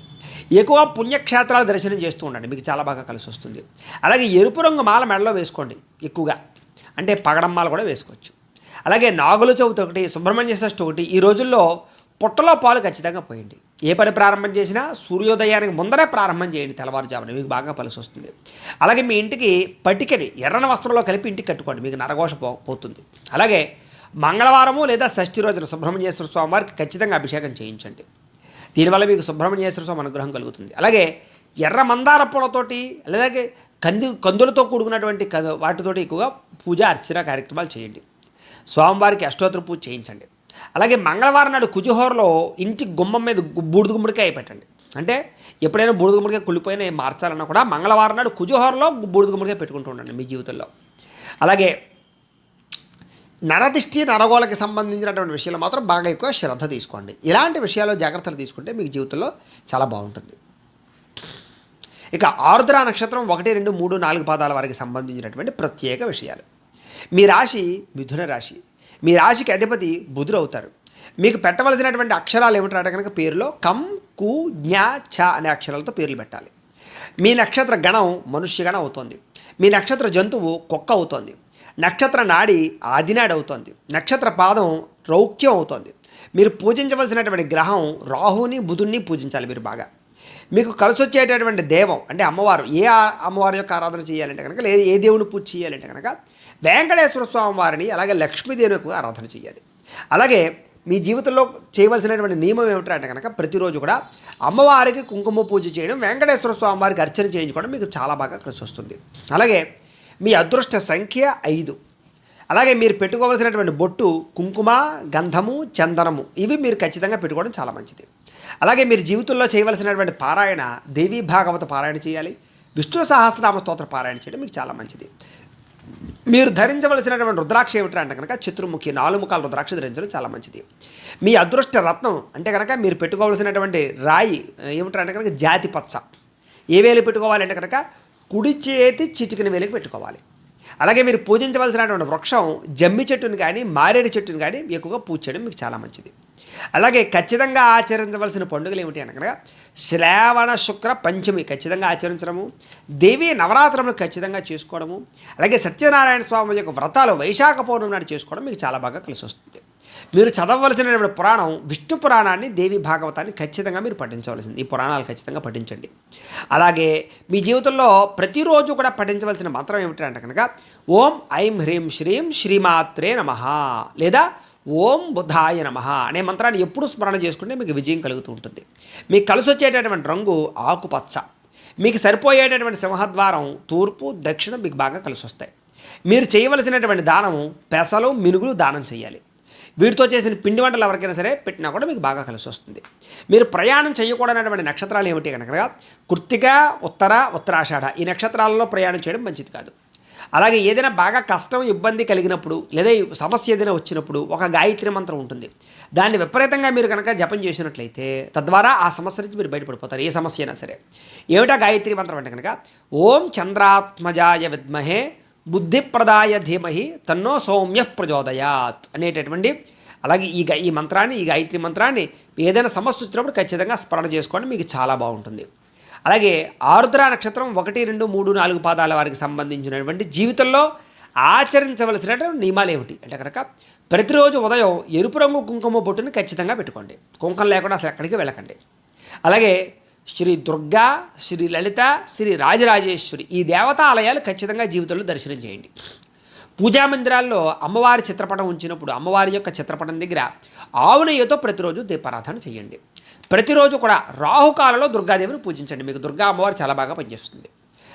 ఎక్కువ పుణ్యక్షేత్రాలు దర్శనం చేస్తూ ఉండండి, మీకు చాలా బాగా కలిసి వస్తుంది. అలాగే ఎరుపు రంగు మాల మెడలో వేసుకోండి ఎక్కువగా, అంటే పగడం మాల కూడా వేసుకోవచ్చు. అలాగే నాగుల చవితి ఒకటి, సుబ్రహ్మణ్య షష్ఠి ఒకటి, ఈ రోజుల్లో పుట్టలో పాలు ఖచ్చితంగా పోయండి. ఏ పని ప్రారంభం చేసినా సూర్యోదయానికి ముందరే ప్రారంభం చేయండి తెల్లవారుజామున, మీకు బాగా కలిసి వస్తుంది. అలాగే మీ ఇంటికి పటికని ఎర్రని వస్త్రంలో కలిపి ఇంటికి కట్టుకోండి, మీకు నరఘోష పోతుంది. అలాగే మంగళవారము లేదా షష్ఠి రోజున సుబ్రహ్మణ్యేశ్వర స్వామి వారికి ఖచ్చితంగా అభిషేకం చేయించండి, దీనివల్ల మీకు సుబ్రహ్మణ్యేశ్వర స్వామి అనుగ్రహం కలుగుతుంది. అలాగే ఎర్ర మందార పూలతోటి అలాగే కందులతో కూడుకున్నటువంటి వాటితోటి ఎక్కువగా పూజ అర్చన కార్యక్రమాలు చేయండి. స్వామివారికి అష్టోత్తర పూజ చేయించండి. అలాగే మంగళవారం నాడు కుజహోరలో ఇంటి గుమ్మం మీద బూడిద గుమ్మడికాయ పెట్టండి. అంటే ఎప్పుడైనా బూడిద గుమ్మడికాయ కుళ్ళిపోయినా మార్చాలన్నా కూడా మంగళవారం నాడు కుజహోరలో బూడిద గుమ్మడికాయ పెట్టుకుంటూ ఉండండి మీ జీవితంలో. అలాగే నరదిష్టి నరగోళకి సంబంధించినటువంటి విషయాలు మాత్రం బాగా ఎక్కువ శ్రద్ధ తీసుకోండి. ఇలాంటి విషయాల్లో జాగ్రత్తలు తీసుకుంటే మీకు జీవితంలో చాలా బాగుంటుంది. ఇక ఆరుద్ర నక్షత్రం 1, 2, 3, 4 పాదాల వారికి సంబంధించినటువంటి ప్రత్యేక విషయాలు. మీ రాశి మిథున రాశి, మీ రాశికి అధిపతి బుధుడు అవుతారు. మీకు పెట్టవలసినటువంటి అక్షరాలు ఏమిటంటే కనుక పేరులో కం, కు, జ్ఞ, ఛ అనే అక్షరాలతో పేర్లు పెట్టాలి. మీ నక్షత్ర గణం మనుష్యగణం అవుతుంది. మీ నక్షత్ర జంతువు కుక్క అవుతుంది. నక్షత్ర నాడి ఆదినాడి అవుతుంది. నక్షత్ర పాదం రౌక్యం అవుతుంది. మీరు పూజించవలసినటువంటి గ్రహం రాహుని బుధుడిని పూజించాలి మీరు బాగా. మీకు కలిసి వచ్చేటటువంటి దేవం అంటే అమ్మవారు, ఏ అమ్మవారి యొక్క ఆరాధన చేయాలంటే కనుక లేదా ఏ దేవుని పూజ చేయాలంటే కనుక వెంకటేశ్వర స్వామి వారిని అలాగే లక్ష్మీదేవిని యొక్క ఆరాధన చేయాలి. అలాగే మీ జీవితంలో చేయవలసినటువంటి నియమం ఏమిటంటే కనుక ప్రతిరోజు కూడా అమ్మవారికి కుంకుమ పూజ చేయడం, వెంకటేశ్వర స్వామి వారికి అర్చన చేయించుకోవడం మీకు చాలా బాగా కలిసి వస్తుంది. అలాగే మీ అదృష్ట సంఖ్య 5. అలాగే మీరు పెట్టుకోవాల్సినటువంటి బొట్టు కుంకుమ, గంధము, చందనము ఇవి మీరు ఖచ్చితంగా పెట్టుకోవడం చాలా మంచిది. అలాగే మీరు జీవితంలో చేయవలసినటువంటి పారాయణ దేవీ భాగవత పారాయణ చేయాలి. విష్ణు సహస్రనామ స్తోత్ర పారాయణ చేయడం మీకు చాలా మంచిది. మీరు ధరించవలసినటువంటి రుద్రాక్ష ఏమిటంటే కనుక చతుర్ముఖి 4 ముఖాల రుద్రాక్ష ధరించడం చాలా మంచిది. మీ అదృష్ట రత్నం అంటే కనుక మీరు పెట్టుకోవాల్సినటువంటి రాయి ఏమిటంటే కనుక జాతి పచ్చ. ఏ వేలు పెట్టుకోవాలంటే కనుక కుడి చేతి చిటికిన వేలికి పెట్టుకోవాలి. అలాగే మీరు పూజించవలసినటువంటి వృక్షం జమ్మి చెట్టుని కానీ మారేడు చెట్టుని కానీ ఎక్కువగా పూజ చేయడం మీకు చాలా మంచిది. అలాగే ఖచ్చితంగా ఆచరించవలసిన పండుగలు ఏమిటి అనగా శ్రావణ శుక్ర పంచమి ఖచ్చితంగా ఆచరించడము, దేవీ నవరాత్రులు ఖచ్చితంగా చేసుకోవడము, అలాగే సత్యనారాయణ స్వామి యొక్క వ్రతాలు వైశాఖ పౌర్ణమి నాడు చేసుకోవడం మీకు చాలా బాగా కలిసి వస్తుంది. మీరు చదవవలసినటువంటి పురాణం విష్ణు పురాణాన్ని, దేవి భాగవతాన్ని ఖచ్చితంగా మీరు పఠించవలసింది. ఈ పురాణాలు ఖచ్చితంగా పఠించండి. అలాగే మీ జీవితంలో ప్రతిరోజు కూడా పఠించవలసిన మంత్రం ఏమిటంటే కనుక ఓం ఐం హ్రీం శ్రీం శ్రీమాత్రే నమః లేదా ఓం బుధాయ నమః అనే మంత్రాన్ని ఎప్పుడు స్మరణ చేసుకుంటే మీకు విజయం కలుగుతూ ఉంటుంది. మీకు కలిసి వచ్చేటటువంటి రంగు ఆకుపచ్చ. మీకు సరిపోయేటటువంటి సింహద్వారం తూర్పు, దక్షిణం మీకు బాగా కలిసి వస్తాయి. మీరు చేయవలసినటువంటి దానం పెసలు, మినుగులు దానం చేయాలి. వీటితో చేసిన పిండి వంటలు ఎవరికైనా సరే పెట్టినా కూడా మీకు బాగా కలిసి వస్తుంది. మీరు ప్రయాణం చేయకూడనటువంటి నక్షత్రాలు ఏమిటి కనుక కృత్తిక, ఉత్తర, ఉత్తరాషాఢ ఈ నక్షత్రాలలో ప్రయాణం చేయడం మంచిది కాదు. అలాగే ఏదైనా బాగా కష్టం, ఇబ్బంది కలిగినప్పుడు లేదా సమస్య ఏదైనా వచ్చినప్పుడు ఒక గాయత్రి మంత్రం ఉంటుంది. దాన్ని విపరీతంగా మీరు కనుక జపం చేసినట్లయితే తద్వారా ఆ సమస్య నుంచి మీరు బయటపడిపోతారు. ఏ సమస్య అయినా సరే. ఏమిటా గాయత్రి మంత్రం అంటే కనుక ఓం చంద్రాత్మజాయ విద్మహే బుద్ధిప్రదాయ ధీమహి తన్నో సౌమ్య ప్రచోదయాత్ అనేటటువంటి అలాగే ఈ మంత్రాన్ని, ఈ గాయత్రి మంత్రాన్ని ఏదైనా సమస్య వచ్చినప్పుడు ఖచ్చితంగా స్మరణ చేసుకోండి, మీకు చాలా బాగుంటుంది. అలాగే ఆరుద్ర నక్షత్రం 1, 2, 3, 4 పాదాల వారికి సంబంధించినటువంటి జీవితంలో ఆచరించవలసినటువంటి నియమాలు ఏమిటి అంటే కనుక ప్రతిరోజు ఉదయం ఎరుపు రంగు కుంకుమ బొట్టుని ఖచ్చితంగా పెట్టుకోండి. కుంకుమ లేకుండా అసలు ఎక్కడికి వెళ్ళకండి. అలాగే శ్రీ దుర్గా, శ్రీ లలిత, శ్రీ రాజరాజేశ్వరి ఈ దేవతా ఆలయాలు ఖచ్చితంగా జీవితంలో దర్శనం చేయండి. పూజా మందిరాల్లో అమ్మవారి చిత్రపటం ఉంచినప్పుడు అమ్మవారి యొక్క చిత్రపటం దగ్గర ఆవు నెయ్యితో ప్రతిరోజు దీపారాధన చేయండి. ప్రతిరోజు కూడా రాహుకాలంలో దుర్గాదేవిని పూజించండి. మీకు దుర్గా అమ్మవారు చాలా బాగా పనిచేస్తుంది.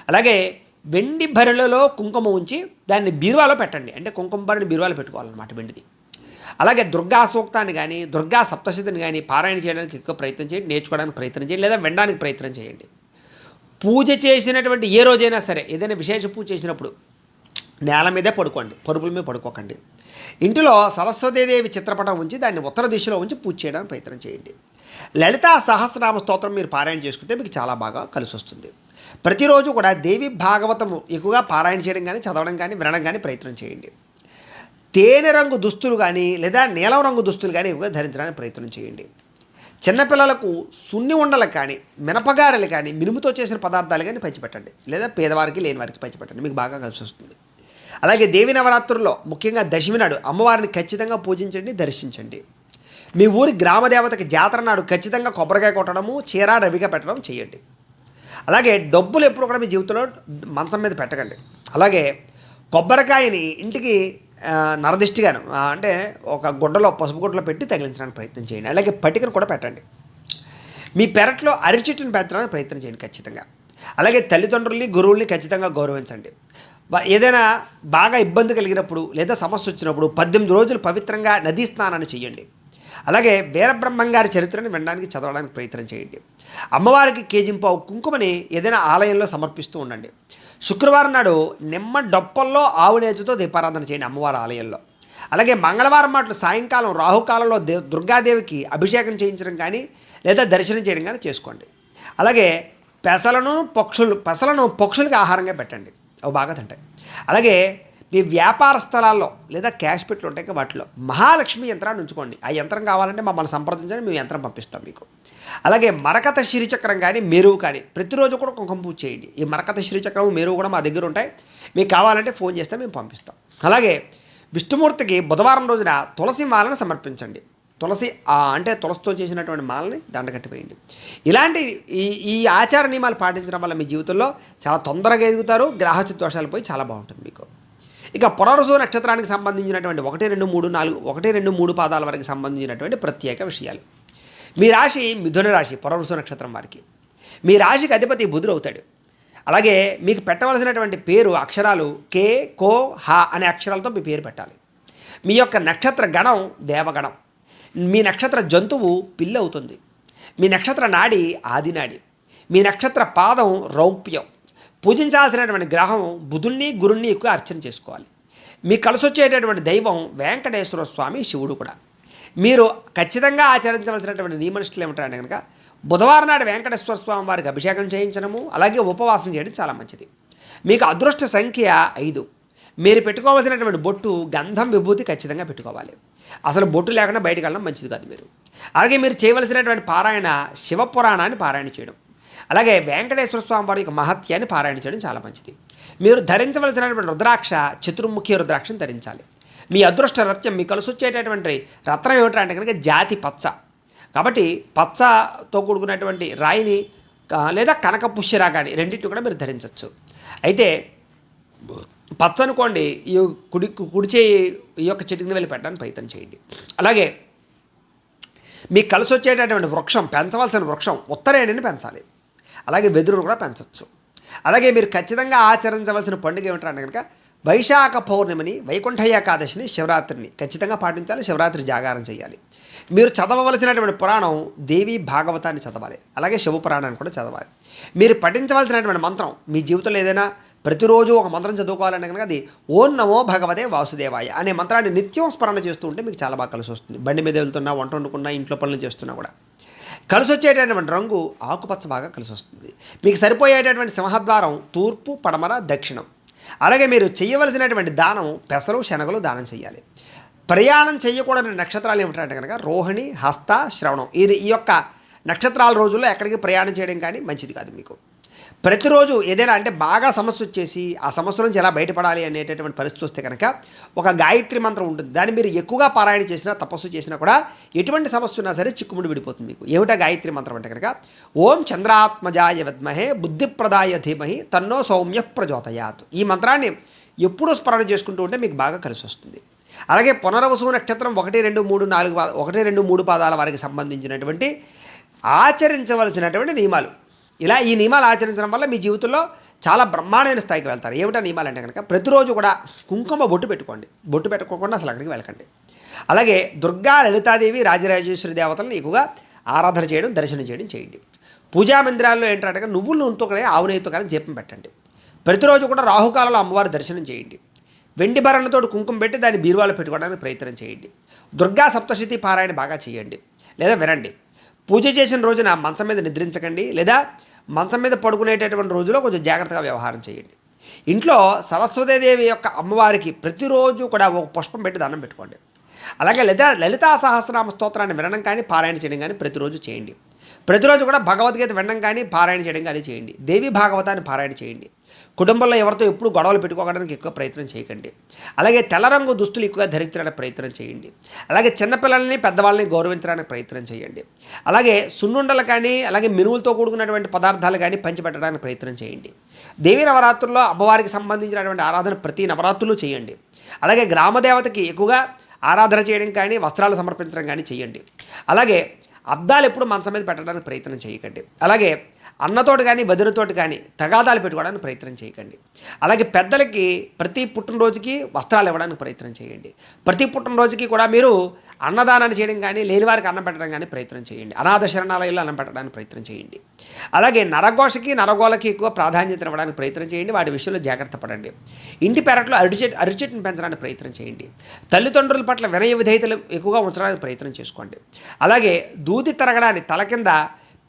అలాగే వెండి భరిణలో కుంకుమ ఉంచి దాన్ని బీరువాలో పెట్టండి. అంటే కుంకుమ భరిణి బీరువాలో పెట్టుకోవాలన్నమాట వెండిది. అలాగే దుర్గా సూక్తాన్ని కానీ దుర్గా సప్తశతిని కానీ పారాయణ చేయడానికి ఎక్కువ ప్రయత్నం చేయండి, నేర్చుకోవడానికి ప్రయత్నం చేయండి లేదా వినడానికి ప్రయత్నం చేయండి. పూజ చేసినటువంటి ఏ రోజైనా సరే ఏదైనా విశేష పూజ చేసినప్పుడు నేల మీదే పడుకోండి, పరుపుల మీద పడుకోకండి. ఇంటిలో సరస్వతీదేవి చిత్రపటం ఉంచి దాన్ని ఉత్తర దిశలో ఉంచి పూజ చేయడానికి ప్రయత్నం చేయండి. లలితా సహస్రనామ స్తోత్రం మీరు పారాయణ చేసుకుంటే మీకు చాలా బాగా కలిసి వస్తుంది. ప్రతిరోజు కూడా దేవి భాగవతము ఎక్కువగా పారాయణ చేయడం కానీ చదవడం కానీ వినడం కానీ ప్రయత్నం చేయండి. తేనె రంగు దుస్తులు కానీ లేదా నీలం రంగు దుస్తులు కానీ ఎక్కువగా ధరించడానికి ప్రయత్నం చేయండి. చిన్నపిల్లలకు సున్ని ఉండలు కానీ మినపగారెలు కానీ మినుముతో చేసిన పదార్థాలు కానీ పంచిపెట్టండి లేదా పేదవారికి లేని వారికి పంచిపెట్టండి, మీకు బాగా కలిసి వస్తుంది. అలాగే దేవి నవరాత్రుల్లో ముఖ్యంగా దశమి నాడు అమ్మవారిని ఖచ్చితంగా పూజించండి, దర్శించండి. మీ ఊరి గ్రామదేవతకి జాతర నాడు ఖచ్చితంగా కొబ్బరికాయ కొట్టడము, చీర రవిగా పెట్టడం చేయండి. అలాగే డబ్బులు ఎప్పుడు కూడా మీ జీవితంలో మంచం మీద పెట్టకండి. అలాగే కొబ్బరికాయని ఇంటికి నరదిష్టిగాను అంటే ఒక గుడ్డలో పసుపు గుడ్డలో పెట్టి తగిలించడానికి ప్రయత్నం చేయండి. అలాగే పట్టికను కూడా పెట్టండి. మీ పెరట్లో అరటి చెట్టును పెంచడానికి ప్రయత్నం చేయండి ఖచ్చితంగా. అలాగే తల్లిదండ్రుల్ని, గురువుల్ని ఖచ్చితంగా గౌరవించండి. ఏదైనా బాగా ఇబ్బంది కలిగినప్పుడు లేదా సమస్య వచ్చినప్పుడు 18 రోజులు పవిత్రంగా నదీ స్నానాన్ని చేయండి. అలాగే వీరబ్రహ్మం గారి చరిత్రను వినడానికి చదవడానికి ప్రయత్నం చేయండి. అమ్మవారికి కేజింపావు కుంకుమని ఏదైనా ఆలయంలో సమర్పిస్తూ ఉండండి. శుక్రవారం నాడు నిమ్మ డొప్పల్లో ఆవు నేతితో దీపారాధన చేయండి అమ్మవారి ఆలయంలో. అలాగే మంగళవారం మాటలు సాయంకాలం రాహుకాలంలో దుర్గాదేవికి అభిషేకం చేయించడం కానీ లేదా దర్శనం చేయడం కానీ చేసుకోండి. అలాగే పెసలను పక్షులకి ఆహారంగా పెట్టండి, అవి బాగా తింటాయి. అలాగే మీ వ్యాపార స్థలాల్లో లేదా క్యాష్ పెట్లు ఉంటాయి వాటిలో మహాలక్ష్మి యంత్రాన్ని ఉంచుకోండి. ఆ యంత్రం కావాలంటే మమ్మల్ని సంప్రదించండి, మేము యంత్రం పంపిస్తాం మీకు. అలాగే మరకత శ్రీచక్రం కానీ మేరువు కానీ ప్రతిరోజు కూడా కుంకుమ పూజ చేయండి. ఈ మరకత శ్రీచక్రం మేరువు కూడా మా దగ్గర ఉంటాయి, మీకు కావాలంటే ఫోన్ చేస్తే మేము పంపిస్తాం. అలాగే విష్ణుమూర్తికి బుధవారం రోజున తులసి మాలను సమర్పించండి. తులసితో చేసినటువంటి మాలని దండకట్టిపోయండి. ఇలాంటి ఈ ఆచార నియమాలు పాటించడం వల్ల మీ జీవితంలో చాలా తొందరగా ఎదుగుతారు, గ్రహస్థితి దోషాలు పోయి చాలా బాగుంటుంది మీకు. ఇక పునర్వసు నక్షత్రానికి సంబంధించినటువంటి 1, 2, 3 పాదాల వరకు సంబంధించినటువంటి ప్రత్యేక విషయాలు. మీ రాశి మిథున రాశి, పునర్వసు నక్షత్రం వారికి. మీ రాశికి అధిపతి బుధుడు అవుతాడు. అలాగే మీకు పెట్టవలసినటువంటి పేరు అక్షరాలు కే, కో, హ అనే అక్షరాలతో మీ పేరు పెట్టాలి. మీ యొక్క నక్షత్ర గణం దేవగణం. మీ నక్షత్ర జంతువు పిల్లి అవుతుంది. మీ నక్షత్ర నాడి ఆదినాడి. మీ నక్షత్ర పాదం రౌప్యం. పూజించాల్సినటువంటి గ్రహం బుధుణ్ణి, గురుణ్ణి ఎక్కువ అర్చన చేసుకోవాలి. మీకు కలిసి వచ్చేటటువంటి దైవం వెంకటేశ్వర స్వామి, శివుడు కూడా. మీరు ఖచ్చితంగా ఆచరించవలసినటువంటి నియమనిష్టలు ఏమిటంటే కనుక బుధవారం నాడు వెంకటేశ్వర స్వామి వారికి అభిషేకం చేయించడము, అలాగే ఉపవాసం చేయడం చాలా మంచిది. మీకు అదృష్ట సంఖ్య 5. మీరు పెట్టుకోవాల్సినటువంటి బొట్టు గంధం, విభూతి ఖచ్చితంగా పెట్టుకోవాలి. అసలు బొట్టు లేకుండా బయటకు వెళ్ళడం మంచిది కాదు మీరు. అలాగే మీరు చేయవలసినటువంటి పారాయణ శివపురాణాన్ని పారాయణ చేయడం, అలాగే వెంకటేశ్వర స్వామి వారి యొక్క మహత్యాన్ని పారాయణ చేయడం చాలా మంచిది. మీరు ధరించవలసినటువంటి రుద్రాక్ష చతుర్ముఖి రుద్రాక్షను ధరించాలి. మీ అదృష్ట రత్నం, మీ కలిసి వచ్చేటటువంటి రత్నం ఏమిటంటే అంటే కనుక జాతి పచ్చ. కాబట్టి పచ్చతో కూడుకున్నటువంటి రాయిని లేదా కనక పుష్యరాగాన్ని రెండింటిని కూడా మీరు ధరించవచ్చు. అయితే పచ్చ అనుకోండి, ఈ కుడిచే ఈ యొక్క చిటికిన వెళ్ళి పెట్టడానికి ప్రయత్నం చేయండి. అలాగే మీకు కలిసి వచ్చేటటువంటి వృక్షం, పెంచవలసిన వృక్షం ఉత్తరేణిని పెంచాలి. అలాగే వెదురును కూడా పెంచవచ్చు. అలాగే మీరు ఖచ్చితంగా ఆచరించవలసిన పండుగ ఏమిటంటే కనుక వైశాఖ పౌర్ణమిని, వైకుంఠ ఏకాదశిని, శివరాత్రిని ఖచ్చితంగా పాటించాలి. శివరాత్రి జాగారం చేయాలి. మీరు చదవవలసినటువంటి పురాణం దేవి భాగవతాన్ని చదవాలి. అలాగే శివపురాణాన్ని కూడా చదవాలి. మీరు పఠించవలసినటువంటి మంత్రం, మీ జీవితంలో ఏదైనా ప్రతిరోజు ఒక మంత్రం చదువుకోవాలంటే కనుక అది ఓం నమో భగవతే వాసుదేవాయ అనే మంత్రాన్ని నిత్యం స్మరణ చేస్తూ ఉంటే మీకు చాలా బాగా కలిసి వస్తుంది. బండి మీద వెళ్తున్నా, వంట వండుకున్నా, ఇంట్లో పనులు చేస్తున్నా కూడా కలిసి వచ్చేటటువంటి రంగు ఆకుపచ్చ బాగా కలిసి వస్తుంది. మీకు సరిపోయేటటువంటి సింహద్వారం తూర్పు, పడమర, దక్షిణం. అలాగే మీరు చేయవలసినటువంటి దానం పెసలు, శనగలు దానం చేయాలి. ప్రయాణం చేయకూడని నక్షత్రాలు ఏమిటంటే కనుక రోహిణి, హస్త, శ్రవణం. ఈ యొక్క నక్షత్రాల రోజుల్లో ఎక్కడికి ప్రయాణం చేయడం కానీ మంచిది కాదు. మీకు ప్రతిరోజు ఏదైనా అంటే బాగా సమస్య వచ్చేసి ఆ సమస్య నుంచి ఎలా బయటపడాలి అనేటటువంటి పరిస్థితి వస్తే కనుక ఒక గాయత్రి మంత్రం ఉంటుంది. దాన్ని మీరు ఎక్కువగా పారాయణ చేసినా, తపస్సు చేసినా కూడా ఎటువంటి సమస్య ఉన్నా సరే చిక్కుముడి విడిపోతుంది. మీకు ఏమిటా గాయత్రి మంత్రం అంటే కనుక ఓం చంద్రాత్మజాయ విద్మహే బుద్ధిప్రదాయ ధీమహి తన్నో సౌమ్య ప్రచోదయాత్. ఈ మంత్రాన్ని ఎప్పుడూ స్మరణ చేసుకుంటూ ఉంటే మీకు బాగా కలిసి వస్తుంది. అలాగే పునర్వసు నక్షత్రం 1, 2, 3, 4 1, 2, 3 పాదాల వారికి సంబంధించినటువంటి ఆచరించవలసినటువంటి నియమాలు. ఇలా ఈ నియమాలు ఆచరించడం వల్ల మీ జీవితంలో చాలా బ్రహ్మాండమైన స్థాయికి వెళ్తారు. ఏమిటా నియమాలు అంటే కనుక ప్రతిరోజు కూడా కుంకుమ బొట్టు పెట్టుకోండి. బొట్టు పెట్టుకోకుండా అసలు అక్కడికి వెళ్ళకండి. అలాగే దుర్గా, లలితాదేవి, రాజరాజేశ్వరి దేవతలను ఎక్కువగా ఆరాధన చేయడం, దర్శనం చేయడం చేయండి. పూజా మందిరాల్లో ఏంటంటే నువ్వుల నూనెతో కానీ ఆవు నెయ్యితో కానీ దీపం పెట్టండి. ప్రతిరోజు కూడా రాహుకాలంలో అమ్మవారి దర్శనం చేయండి. వెండి భరణతో కుంకుమ పెట్టి దాన్ని బీరువాలో పెట్టుకోవడానికి ప్రయత్నం చేయండి. దుర్గా సప్తశతి పారాయణ బాగా చేయండి లేదా వినండి. పూజ చేసిన రోజున మంచం మీద నిద్రించకండి లేదా మంచం మీద పడుకునేటటువంటి రోజులో కొంచెం జాగ్రత్తగా వ్యవహారం చేయండి. ఇంట్లో సరస్వతీదేవి యొక్క అమ్మవారికి ప్రతిరోజు కూడా ఒక పుష్పం పెట్టి దండం పెట్టుకోండి. అలాగే లలితా సహస్రనామ స్తోత్రాన్ని వినడం కానీ పారాయణ చేయడం కానీ ప్రతిరోజు చేయండి. ప్రతిరోజు కూడా భగవద్గీత వినడం కానీ పారాయణ చేయడం కానీ చేయండి. దేవి భాగవతాన్ని పారాయణ చేయండి. కుటుంబంలో ఎవరితో ఎప్పుడు గొడవలు పెట్టుకోవడానికి ఎక్కువ ప్రయత్నం చేయకండి. అలాగే తెల్ల రంగు దుస్తులు ఎక్కువగా ధరించడానికి ప్రయత్నం చేయండి. అలాగే చిన్నపిల్లల్ని, పెద్దవాళ్ళని గౌరవించడానికి ప్రయత్నం చేయండి. అలాగే సున్నుండలు కానీ అలాగే మినువులతో కూడుకున్నటువంటి పదార్థాలు కానీ పంచిపెట్టడానికి ప్రయత్నం చేయండి. దేవీ నవరాత్రుల్లో అమ్మవారికి సంబంధించినటువంటి ఆరాధన ప్రతి నవరాత్రులు చేయండి. అలాగే గ్రామదేవతకి ఎక్కువగా ఆరాధన చేయడం కానీ వస్త్రాలు సమర్పించడం కానీ చేయండి. అలాగే అద్దాలు ఎప్పుడు మంచం మీద పెట్టడానికి ప్రయత్నం చేయకండి. అలాగే అన్నతోటి కానీ వదినతోటి కానీ తగాదాలు పెట్టుకోవడానికి ప్రయత్నం చేయకండి. అలాగే పెద్దలకి ప్రతి పుట్టినరోజుకి వస్త్రాలు ఇవ్వడానికి ప్రయత్నం చేయండి. ప్రతి పుట్టినరోజుకి కూడా మీరు అన్నదానాన్ని చేయడం కానీ లేని వారికి అన్నం పెట్టడం కానీ ప్రయత్నం చేయండి. అనాథ శరణాలయాల్లో అన్నం పెట్టడానికి ప్రయత్నం చేయండి. అలాగే నరఘోషకి నరగోళకి ఎక్కువ ప్రాధాన్యత ఇవ్వడానికి ప్రయత్నం చేయండి. వాటి విషయంలో జాగ్రత్త పడండి. ఇంటి పెరట్లో అరిచెట్టును పెంచడానికి ప్రయత్నం చేయండి. తల్లిదండ్రుల పట్ల వినయ విధేయతలు ఎక్కువగా ఉంచడానికి ప్రయత్నం చేసుకోండి. అలాగే దూది తరగడాన్ని తల కింద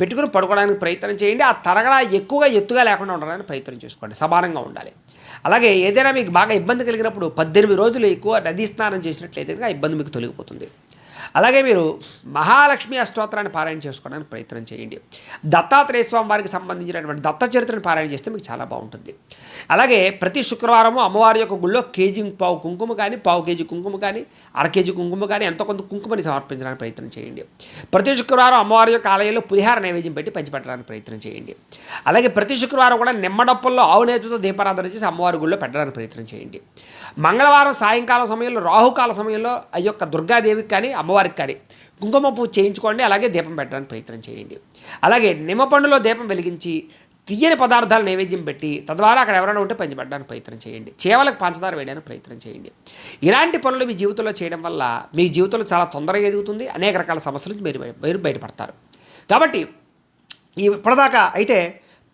పెట్టుకుని పడుకోవడానికి ప్రయత్నం చేయండి. ఆ తరగడ ఎక్కువగా ఎత్తుగా లేకుండా ఉండడానికి ప్రయత్నం చేసుకోండి. సమానంగా ఉండాలి. అలాగే ఏదైనా మీకు బాగా ఇబ్బంది కలిగినప్పుడు 18 రోజులు ఎక్కువ నదీ స్నానం చేసినట్లయితే ఆ ఇబ్బంది మీకు తొలగిపోతుంది. అలాగే మీరు మహాలక్ష్మి అష్టోత్తరాన్ని పారాయణ చేసుకోవడానికి ప్రయత్నం చేయండి. దత్తాత్రేయ స్వామి వారికి సంబంధించినటువంటి దత్త చరిత్రను పారాయణ చేస్తే మీకు చాలా బాగుంటుంది. అలాగే ప్రతి శుక్రవారము అమ్మవారి యొక్క గుళ్ళో పావు కుంకుమ కానీ, పావు కేజీ కుంకుమ కానీ, అర కేజీ కుంకుమ కానీ ఎంతో కొంత కుంకుమని సమర్పించడానికి ప్రయత్నం చేయండి. ప్రతి శుక్రవారం అమ్మవారి యొక్క ఆలయంలో పులిహార నైవేద్యం పెట్టి పంచిపెట్టడానికి ప్రయత్నం చేయండి. అలాగే ప్రతి శుక్రవారం కూడా నిమ్మడప్పుల్లో ఆవు నేతితో దీపారాధన చేసి అమ్మవారి గుళ్ళో పెట్టడానికి ప్రయత్నం చేయండి. మంగళవారం సాయంకాలం సమయంలో రాహుకాల సమయంలో ఆ యొక్క దుర్గాదేవికి కానీ అమ్మవారికి కానీ కుంకుమ పూజ చేయించుకోండి. అలాగే దీపం పెట్టడానికి ప్రయత్నం చేయండి. అలాగే నిమ్మపండులో దీపం వెలిగించి తీయని పదార్థాలు నైవేద్యం పెట్టి తద్వారా అక్కడ ఎవరైనా ఉంటే పంచిపెట్టడానికి ప్రయత్నం చేయండి. చేవలకు పంచదార వేయడానికి ప్రయత్నం చేయండి. ఇలాంటి పనులు మీ జీవితంలో చేయడం వల్ల మీ జీవితంలో చాలా తొందరగా ఎదుగుతుంది. అనేక రకాల సమస్యల నుంచి మీరు బయటపడతారు. కాబట్టి ఇప్పటిదాకా అయితే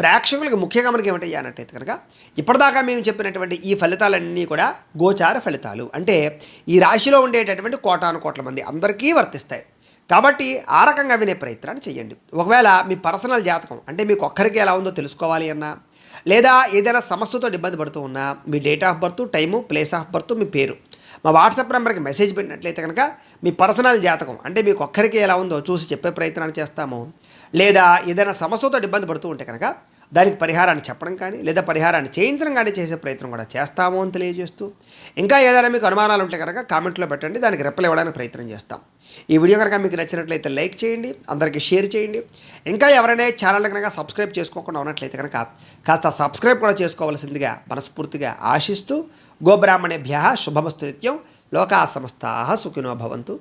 ప్రేక్షకులకు ముఖ్య గమనిక ఏమిటయ్యా అన్నట్టయితే కనుక ఇప్పటిదాకా మేము చెప్పినటువంటి ఈ ఫలితాలన్నీ కూడా గోచార ఫలితాలు. అంటే ఈ రాశిలో ఉండేటటువంటి కోటాను కోట్ల మంది అందరికీ వర్తిస్తాయి. కాబట్టి ఆ రకంగా వినే ప్రయత్నాన్ని చేయండి. ఒకవేళ మీ పర్సనల్ జాతకం అంటే మీకు ఒక్కరికి ఎలా ఉందో తెలుసుకోవాలి అన్నా లేదా ఏదైనా సమస్యతో ఇబ్బంది పడుతూ ఉన్నా మీ date of birth, time, place of birth, మీ పేరు మా వాట్సాప్ నెంబర్కి మెసేజ్ పెట్టినట్లయితే కనుక మీ పర్సనల్ జాతకం అంటే మీకు ఒక్కరికి ఎలా ఉందో చూసి చెప్పే ప్రయత్నాన్ని చేస్తాము. లేదా ఏదైనా సమస్యతో ఇబ్బంది పడుతూ ఉంటే కనుక దానికి పరిహారాన్ని చెప్పడం కానీ లేదా పరిహారాన్ని చేయించడం కానీ చేసే ప్రయత్నం కూడా చేస్తాము అని తెలియజేస్తూ, ఇంకా ఏదైనా మీకు అనుమానాలు ఉంటే కనుక కామెంట్లో పెట్టండి, దానికి రిప్లై ఇవ్వడానికి ప్రయత్నం చేస్తాం. ఈ వీడియో కనుక మీకు నచ్చినట్లయితే లైక్ చేయండి, అందరికీ షేర్ చేయండి. ఇంకా ఎవరైనా ఛానల్ కనుక సబ్స్క్రైబ్ చేసుకోకుండా ఉన్నట్లయితే కనుక కాస్త సబ్స్క్రైబ్ కూడా చేసుకోవాల్సిందిగా మనస్ఫూర్తిగా ఆశిస్తూ, గోబ్రాహ్మణేభ్యः శుభమస్తు నిత్యం, లోకా సమస్తాః సుఖినో భవంతు.